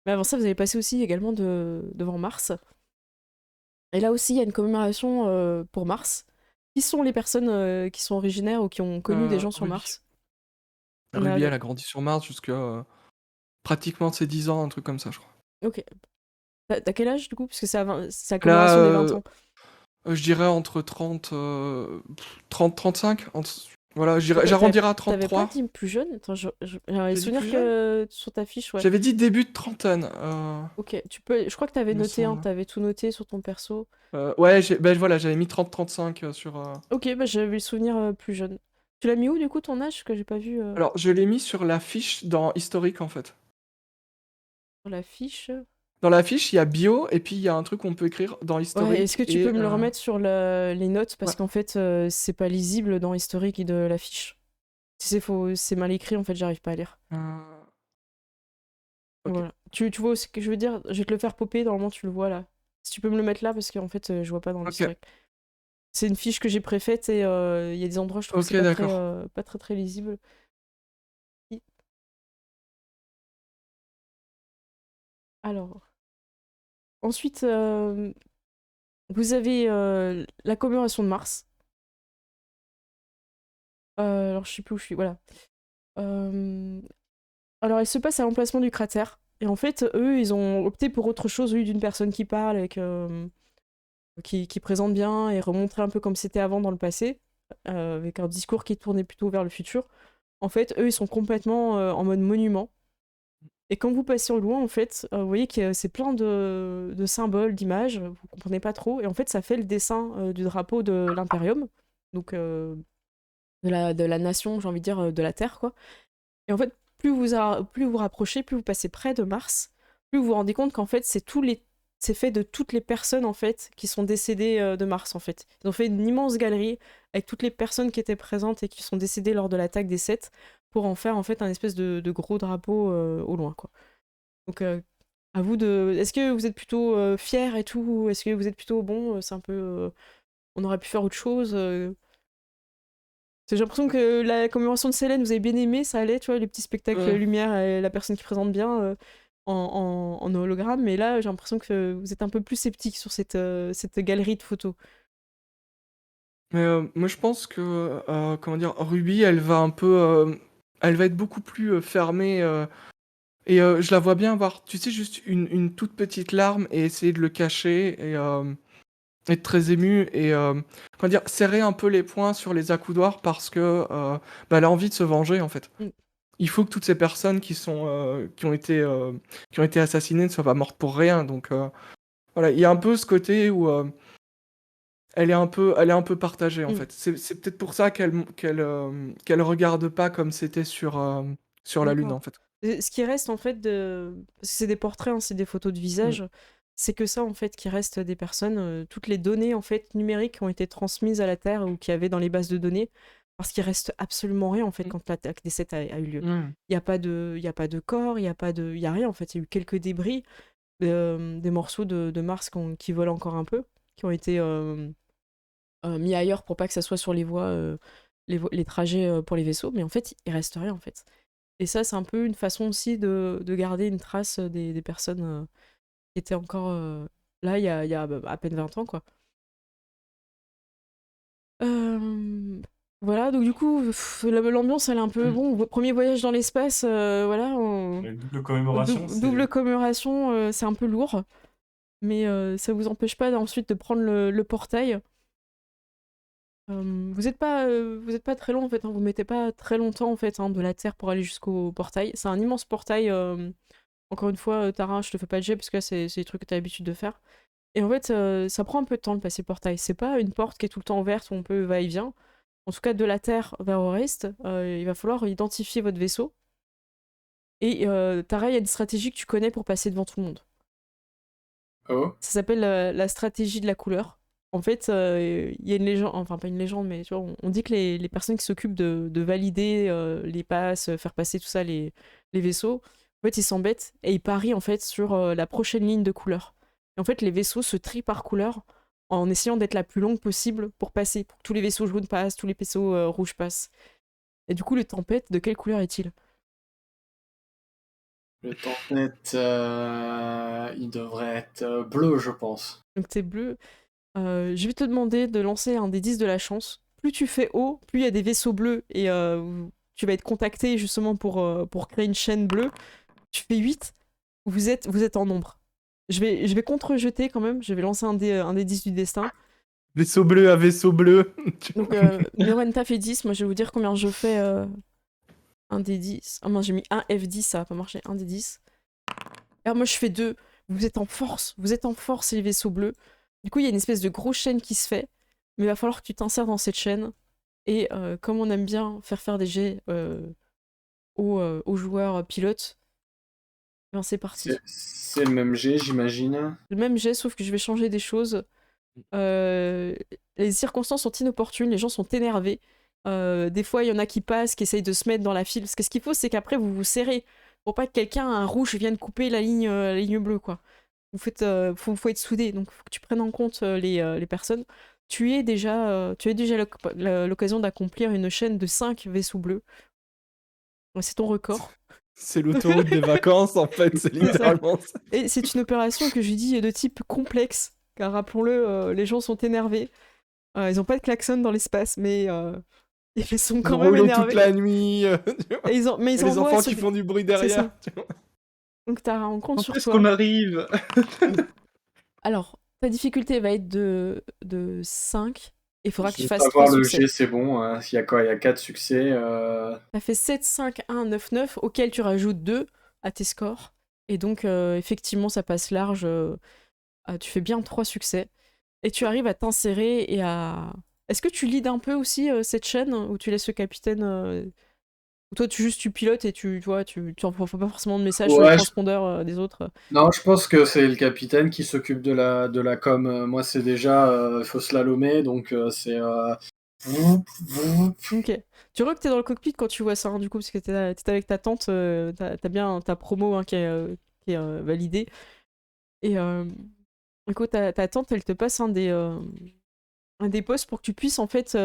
Speaker 1: Mais avant ça, vous allez passer aussi également devant Mars. Et là aussi, il y a une commémoration pour Mars. Qui sont les personnes qui sont originaires ou qui ont connu des gens sur
Speaker 3: Ruby.
Speaker 1: Mars? On a-
Speaker 3: Ruby, elle a grandi sur Mars jusqu'à pratiquement ses 10 ans, un truc comme ça, je crois.
Speaker 1: Ok. T'as quel âge du coup? Parce que c'est la commémoration des 20 ans.
Speaker 3: Je dirais entre 35. Voilà,
Speaker 1: T'avais-
Speaker 3: j'arrondirais à
Speaker 1: T'avais pas
Speaker 3: 33.
Speaker 1: dit plus jeune? Attends, j'avais le
Speaker 3: J'ai dit
Speaker 1: souvenir
Speaker 3: plus
Speaker 1: que sur ta fiche, ouais.
Speaker 3: J'avais dit début de trentaine.
Speaker 1: Ok, je crois que t'avais
Speaker 3: il me
Speaker 1: noté, hein,
Speaker 3: semble.
Speaker 1: t'avais tout noté sur ton perso.
Speaker 3: Ouais, voilà, j'avais mis 30-35 sur.
Speaker 1: Ok, bah j'avais le souvenir plus jeune. Tu l'as mis où du coup ton âge que j'ai pas vu
Speaker 3: Alors, je l'ai mis sur la fiche dans historique en fait.
Speaker 1: sur la fiche?
Speaker 3: Dans la fiche, il y a bio et puis il y a un truc qu'on peut écrire dans historique.
Speaker 1: Ouais, est-ce que tu peux me le remettre sur les notes parce
Speaker 3: Ouais.
Speaker 1: qu'en fait c'est pas lisible dans historique de la fiche. Si c'est mal écrit en fait, j'arrive pas à lire.
Speaker 3: Ok.
Speaker 1: Voilà. Tu vois ce que je veux dire? Je vais te le faire popper, normalement tu le vois là. Si tu peux me le mettre là parce qu'en fait je vois pas dans
Speaker 3: Ok.
Speaker 1: l'historique. C'est une fiche que j'ai préfaite et il y a des endroits je trouve que
Speaker 3: Ok,
Speaker 1: c'est
Speaker 3: d'accord.
Speaker 1: pas très lisible. Alors, ensuite, vous avez la commémoration de Mars. Alors, je sais plus où je suis, voilà. Alors, elle se passe à l'emplacement du cratère. Et en fait, eux, ils ont opté pour autre chose, au lieu d'une personne qui parle, qui présente bien et remontrer un peu comme c'était avant dans le passé, avec un discours qui tournait plutôt vers le futur. En fait, eux, ils sont complètement en mode monument. Et quand vous passez au loin, en fait, vous voyez que c'est plein de symboles, d'images, vous comprenez pas trop. Et en fait, ça fait le dessin du drapeau de l'Imperium, donc de la nation, j'ai envie de dire, de la Terre, quoi. Et en fait, plus vous rapprochez, plus vous passez près de Mars, plus vous vous rendez compte qu'en fait, c'est fait de toutes les personnes, en fait, qui sont décédées de Mars, en fait. Ils ont fait une immense galerie avec toutes les personnes qui étaient présentes et qui sont décédées lors de l'attaque des Sept pour en faire, en fait, un espèce de gros drapeau au loin, quoi. Donc, à vous de... Est-ce que vous êtes plutôt fier et tout? Est-ce que vous êtes plutôt bon? C'est un peu... on aurait pu faire autre chose. J'ai l'impression que la commémoration de Célène, vous avez bien aimé, ça allait, tu vois, les petits spectacles lumière et la personne qui présente bien en hologramme. Mais là, j'ai l'impression que vous êtes un peu plus sceptique sur cette galerie de photos.
Speaker 3: Mais moi, je pense que, comment dire, Ruby, elle va être beaucoup plus fermée. Et je la vois bien avoir, tu sais, juste une toute petite larme et essayer de le cacher et être très émue et comment dire, serrer un peu les poings sur les accoudoirs parce que elle a envie de se venger en fait.
Speaker 1: Mm.
Speaker 3: Il faut que toutes ces personnes qui ont été assassinées ne soient pas mortes pour rien. Donc voilà, il y a un peu ce côté où elle est un peu partagée en
Speaker 1: Mm.
Speaker 3: fait. C'est peut-être pour ça qu'elle regarde pas comme c'était sur la Lune
Speaker 1: D'accord.
Speaker 3: en fait.
Speaker 1: Ce qui reste en fait parce que c'est des portraits, hein, c'est des photos de visage. C'est que ça en fait qui reste des personnes. Toutes les données en fait numériques ont été transmises à la Terre ou qu'il y avait dans les bases de données. Parce qu'il reste absolument rien en fait quand l'attaque des 7 a eu lieu.
Speaker 3: Mm.
Speaker 1: Il y a pas de corps, il y a rien en fait. Il y a eu quelques débris, des morceaux de Mars qui volent encore un peu, qui ont été mis ailleurs pour pas que ça soit sur les voies, les trajets pour les vaisseaux. Mais en fait, il reste rien en fait. Et ça, c'est un peu une façon aussi de garder une trace des personnes qui étaient encore là il y a à peine 20 ans, quoi. Voilà, donc du coup, l'ambiance, elle est un peu... Bon, premier voyage dans l'espace, voilà,
Speaker 2: Une double commémoration,
Speaker 1: double commémoration, c'est un peu lourd. Mais ça vous empêche pas ensuite de prendre le portail. Vous êtes pas très long en fait, hein, vous mettez pas très longtemps en fait hein, de la terre pour aller jusqu'au portail. C'est un immense portail. Encore une fois, Tara, je te fais pas de jet parce que là, c'est des trucs que tu as l'habitude de faire. Et en fait, ça prend un peu de temps de passer le portail. C'est pas une porte qui est tout le temps ouverte où on peut va-et-vient. En tout cas, de la terre vers Orest, il va falloir identifier votre vaisseau. Et Tara, il y a une stratégie que tu connais pour passer devant tout le monde.
Speaker 4: Oh.
Speaker 1: Ça s'appelle la stratégie de la couleur. En fait, il y a une légende, enfin pas une légende, mais tu vois, on dit que les personnes qui s'occupent de valider les passes, faire passer tout ça, les vaisseaux, en fait, ils s'embêtent et ils parient en fait sur la prochaine ligne de couleur. Et en fait, les vaisseaux se trient par couleur en essayant d'être la plus longue possible pour passer, pour que tous les vaisseaux jaunes passent, tous les vaisseaux rouges passent. Et du coup, le tempête, de quelle couleur est-il?
Speaker 4: Le tempête, il devrait être bleu, je pense.
Speaker 1: Donc t'es bleu. Je vais te demander de lancer un des 10 de la chance. Plus tu fais haut, plus il y a des vaisseaux bleus et tu vas être contacté justement pour créer une chaîne bleue. Tu fais 8, vous êtes en nombre. Je vais contre-jeter quand même, je vais lancer un des 10 du destin.
Speaker 3: Vaisseau bleu à vaisseau bleu.
Speaker 1: Donc Mirenta fait 10, moi je vais vous dire combien je fais un des 10. Ah moi j'ai mis un F10, ça va pas marcher, un des 10. Alors moi je fais 2, vous êtes en force les vaisseaux bleus. Du coup il y a une espèce de grosse chaîne qui se fait, mais il va falloir que tu t'insères dans cette chaîne. Et comme on aime bien faire des jets aux joueurs pilotes, ben c'est parti.
Speaker 4: C'est le même jet, j'imagine.
Speaker 1: Le même jet, sauf que je vais changer des choses. Les circonstances sont inopportunes, les gens sont énervés. Des fois, il y en a qui passent, qui essayent de se mettre dans la file. Parce que ce qu'il faut, c'est qu'après, vous vous serrez pour pas que quelqu'un, un rouge, vienne couper la ligne bleue, quoi. Faut être soudés, donc faut que tu prennes en compte les personnes. Tu as déjà l'occasion d'accomplir une chaîne de 5 vaisseaux bleus. C'est ton record.
Speaker 3: C'est l'autoroute des vacances, en fait, c'est littéralement ça.
Speaker 1: Et c'est une opération que je dis de type complexe, car rappelons-le, les gens sont énervés. Ils ont pas de klaxon dans l'espace, mais ils sont quand même
Speaker 3: Roulé
Speaker 1: énervés.
Speaker 3: toute la nuit.
Speaker 1: Et ils
Speaker 3: Et les enfants qui font du bruit derrière.
Speaker 1: Donc t'as un compte sur
Speaker 5: Quand est-ce
Speaker 1: toi.
Speaker 5: qu'on arrive?
Speaker 1: Alors, ta difficulté va être de 5. Il faudra que tu
Speaker 4: Juste
Speaker 1: fasses
Speaker 4: avoir
Speaker 1: 3
Speaker 4: le
Speaker 1: succès.
Speaker 4: jet, c'est bon. Hein. Il y a quoi? Il y a 4 succès.
Speaker 1: T'as fait 7, 5, 1, 9, 9, auquel tu rajoutes 2 à tes scores. Et donc, effectivement, ça passe large. Tu fais bien 3 succès. Et tu arrives à t'insérer et à... Est-ce que tu leads un peu aussi cette chaîne, ou tu laisses le capitaine... Ou toi, tu pilotes et tu vois, tu envoies pas forcément de message sur le transpondeur des autres.
Speaker 4: Non, je pense que c'est le capitaine qui s'occupe de la com. Moi, c'est déjà... Il faut slalomer, donc c'est...
Speaker 1: Ok. Tu vois que t'es dans le cockpit quand tu vois ça, hein, du coup, parce que t'es avec ta tante, t'as bien ta promo hein, qui est validée. Et du coup, ta tante, elle te passe un des postes pour que tu puisses en fait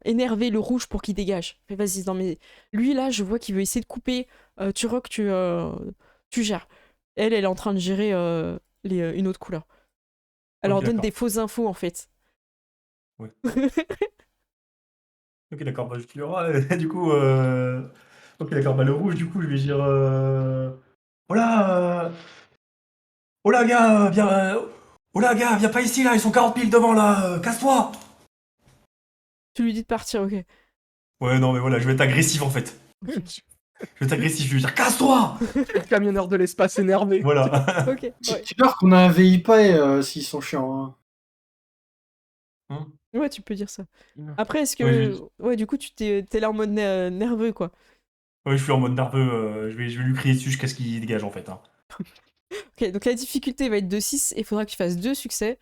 Speaker 1: énerver le rouge pour qu'il dégage. Fais, vas-y, non mais lui là, je vois qu'il veut essayer de couper. Turok, tu gères. Elle est en train de gérer une autre couleur. Elle leur donne
Speaker 2: d'accord.
Speaker 1: des fausses infos en fait.
Speaker 2: Ouais. Ok, d'accord, bah, je te le rends, du coup, ok, d'accord, bah, le rouge, du coup, je vais dire, oh là, viens, oh là, gars, viens pas ici, là, ils sont 40 000 devant, là, casse-toi!
Speaker 1: Tu lui dis de partir, ok.
Speaker 2: Ouais, non, mais voilà, je vais être agressif, en fait. Je vais être agressif, je vais dire, casse-toi!
Speaker 3: Le camionneur de l'espace énervé.
Speaker 2: Voilà.
Speaker 1: Ok. Ouais.
Speaker 4: Dis-leur qu'on a un VIP s'ils sont chiants. Hein.
Speaker 1: Ouais, tu peux dire ça. Après, est-ce que...
Speaker 2: Ouais,
Speaker 1: Ouais, du coup, t'es là en mode nerveux, quoi.
Speaker 2: Ouais, je suis en mode nerveux, je vais lui crier dessus jusqu'à ce qu'il dégage, en fait. Hein.
Speaker 1: Ok, donc la difficulté va être de 6 et il faudra que tu fasses 2 succès.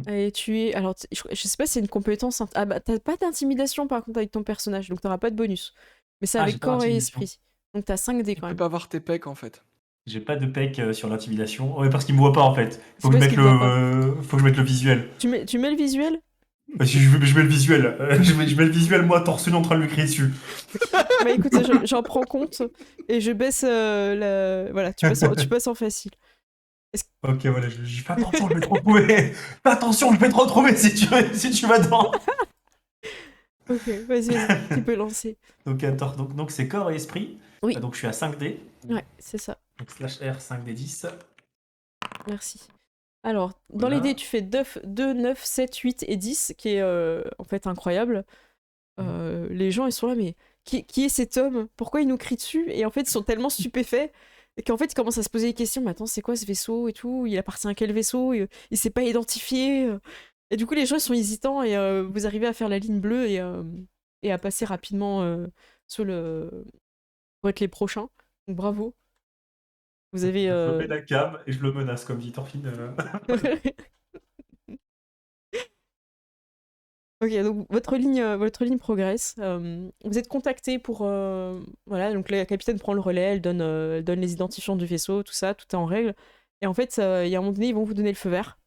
Speaker 1: Et tu es... Alors, je sais pas si c'est une compétence... Ah bah, t'as pas d'intimidation, par contre, avec ton personnage, donc t'auras pas de bonus. Mais c'est avec
Speaker 2: j'ai pas
Speaker 1: corps et
Speaker 2: d'intimidation.
Speaker 1: esprit. Donc t'as 5 dés,
Speaker 3: Tu
Speaker 1: quand
Speaker 3: peux
Speaker 1: même.
Speaker 3: pas voir tes pecs, en fait.
Speaker 2: J'ai pas de pec sur l'intimidation. Ouais, parce qu'il me voit pas, en fait.
Speaker 1: C'est parce qu'il te voit pas.
Speaker 2: Faut que je mette le visuel.
Speaker 1: Tu mets le visuel?
Speaker 2: Bah, si je mets le visuel. Je mets le visuel, moi, torse nu, en train de lui crier dessus.
Speaker 1: Bah écoute, j'en prends compte et je baisse Voilà, tu passes en facile.
Speaker 2: Ok, voilà, je fais attention, je vais te retrouver. Fais attention, je vais te retrouver si tu vas dedans.
Speaker 1: Ok, vas-y, tu peux lancer.
Speaker 2: Donc, attends, donc c'est corps et esprit.
Speaker 1: Oui.
Speaker 2: Donc je suis à 5D.
Speaker 1: Ouais, c'est ça.
Speaker 2: Donc /R 5D10.
Speaker 1: Merci. Alors, dans
Speaker 2: Voilà.
Speaker 1: les dés, tu fais 2, 9, 7, 8 et 10, qui est en fait incroyable. Les gens, ils sont là, mais qui est cet homme? Pourquoi il nous crie dessus? Et en fait, ils sont tellement stupéfaits et qu'en fait, ils commencent à se poser des questions. Mais attends, c'est quoi ce vaisseau et tout? Il appartient à quel vaisseau? Il s'est pas identifié. Et du coup, les gens, ils sont hésitants et vous arrivez à faire la ligne bleue et à passer rapidement sur le... pour être les prochains. Donc, bravo. Vous avez...
Speaker 2: Je mets la cam et je le menace comme dit Thorfinn.
Speaker 1: Ok, donc votre ligne progresse. Vous êtes contacté pour... voilà, donc la capitaine prend le relais, elle donne les identifiants du vaisseau, tout ça, tout est en règle. Et en fait, il y a un moment donné, ils vont vous donner le feu vert.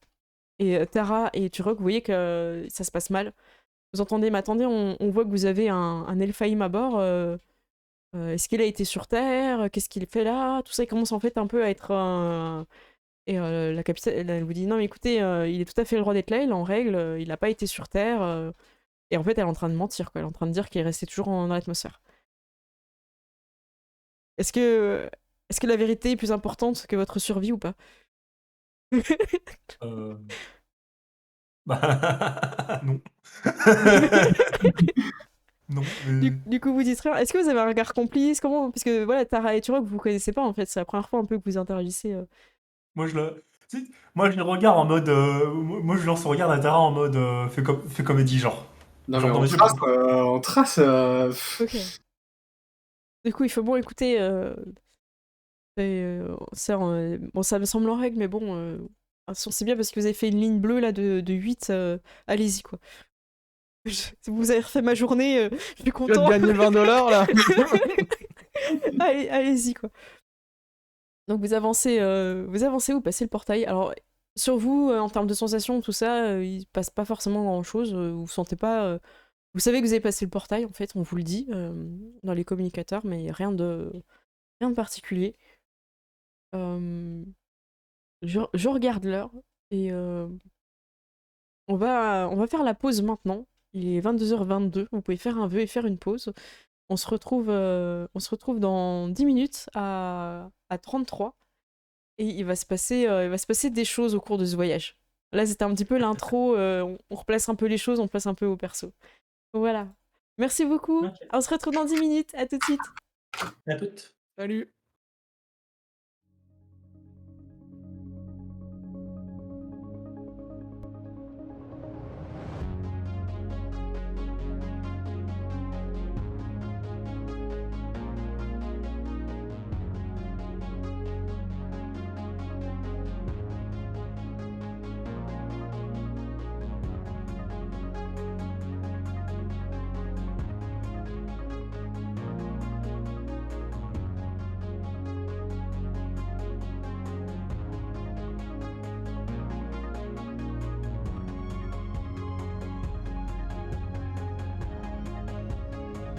Speaker 1: Et Tara et Turok, vous voyez que ça se passe mal. Vous entendez, mais attendez, on voit que vous avez un Elfheim à bord. Est-ce qu'il a été sur Terre? Qu'est-ce qu'il fait là? Tout ça, il commence en fait un peu à être... Et la capitaine, elle vous dit, non mais écoutez, il est tout à fait le droit d'être là, il est en règle, il n'a pas été sur Terre. Et en fait, elle est en train de mentir, quoi. Elle est en train de dire qu'il est resté toujours dans l'atmosphère. Est-ce que... Est-ce que la vérité est plus importante que votre survie ou pas?
Speaker 2: Euh, Bah, non. Non, mais...
Speaker 1: Du coup, vous dites rien. Est-ce que vous avez un regard complice? Comment... Parce que voilà, Tara et Turok, vous connaissez pas en fait. C'est la première fois un peu que vous interagissez.
Speaker 2: Moi, moi, je le regarde en mode. Moi, je lance le regard à Tara en mode. Fais comédie, genre.
Speaker 4: Non, mais
Speaker 2: Genre dans
Speaker 4: on
Speaker 2: les yeux.
Speaker 4: trace, on trace.
Speaker 1: Ok. Du coup, il faut bon écouter. Bon, ça me semble en règle, mais bon, c'est bien parce que vous avez fait une ligne bleue là de 8. Allez-y, quoi. Vous avez refait ma journée, je suis
Speaker 3: Tu viens
Speaker 1: content.
Speaker 3: de gagner 20 $ là.
Speaker 1: Allez-y, quoi. Donc vous passez le portail. Alors, sur vous, en termes de sensations, tout ça, il se passe pas forcément grand-chose. Vous sentez pas... Vous savez que vous avez passé le portail, en fait, on vous le dit dans les communicateurs, mais rien de particulier. Je regarde l'heure et on va faire la pause maintenant. Il est 22h22, vous pouvez faire un vœu et faire une pause. On se retrouve dans 10 minutes à 33 et il va se passer des choses au cours de ce voyage. Là, c'était un petit peu l'intro, on replace un peu les choses, on place un peu au perso. Voilà. Merci beaucoup.
Speaker 2: Ok.
Speaker 1: On se retrouve dans 10 minutes. À tout de suite.
Speaker 2: À toutes.
Speaker 3: Salut.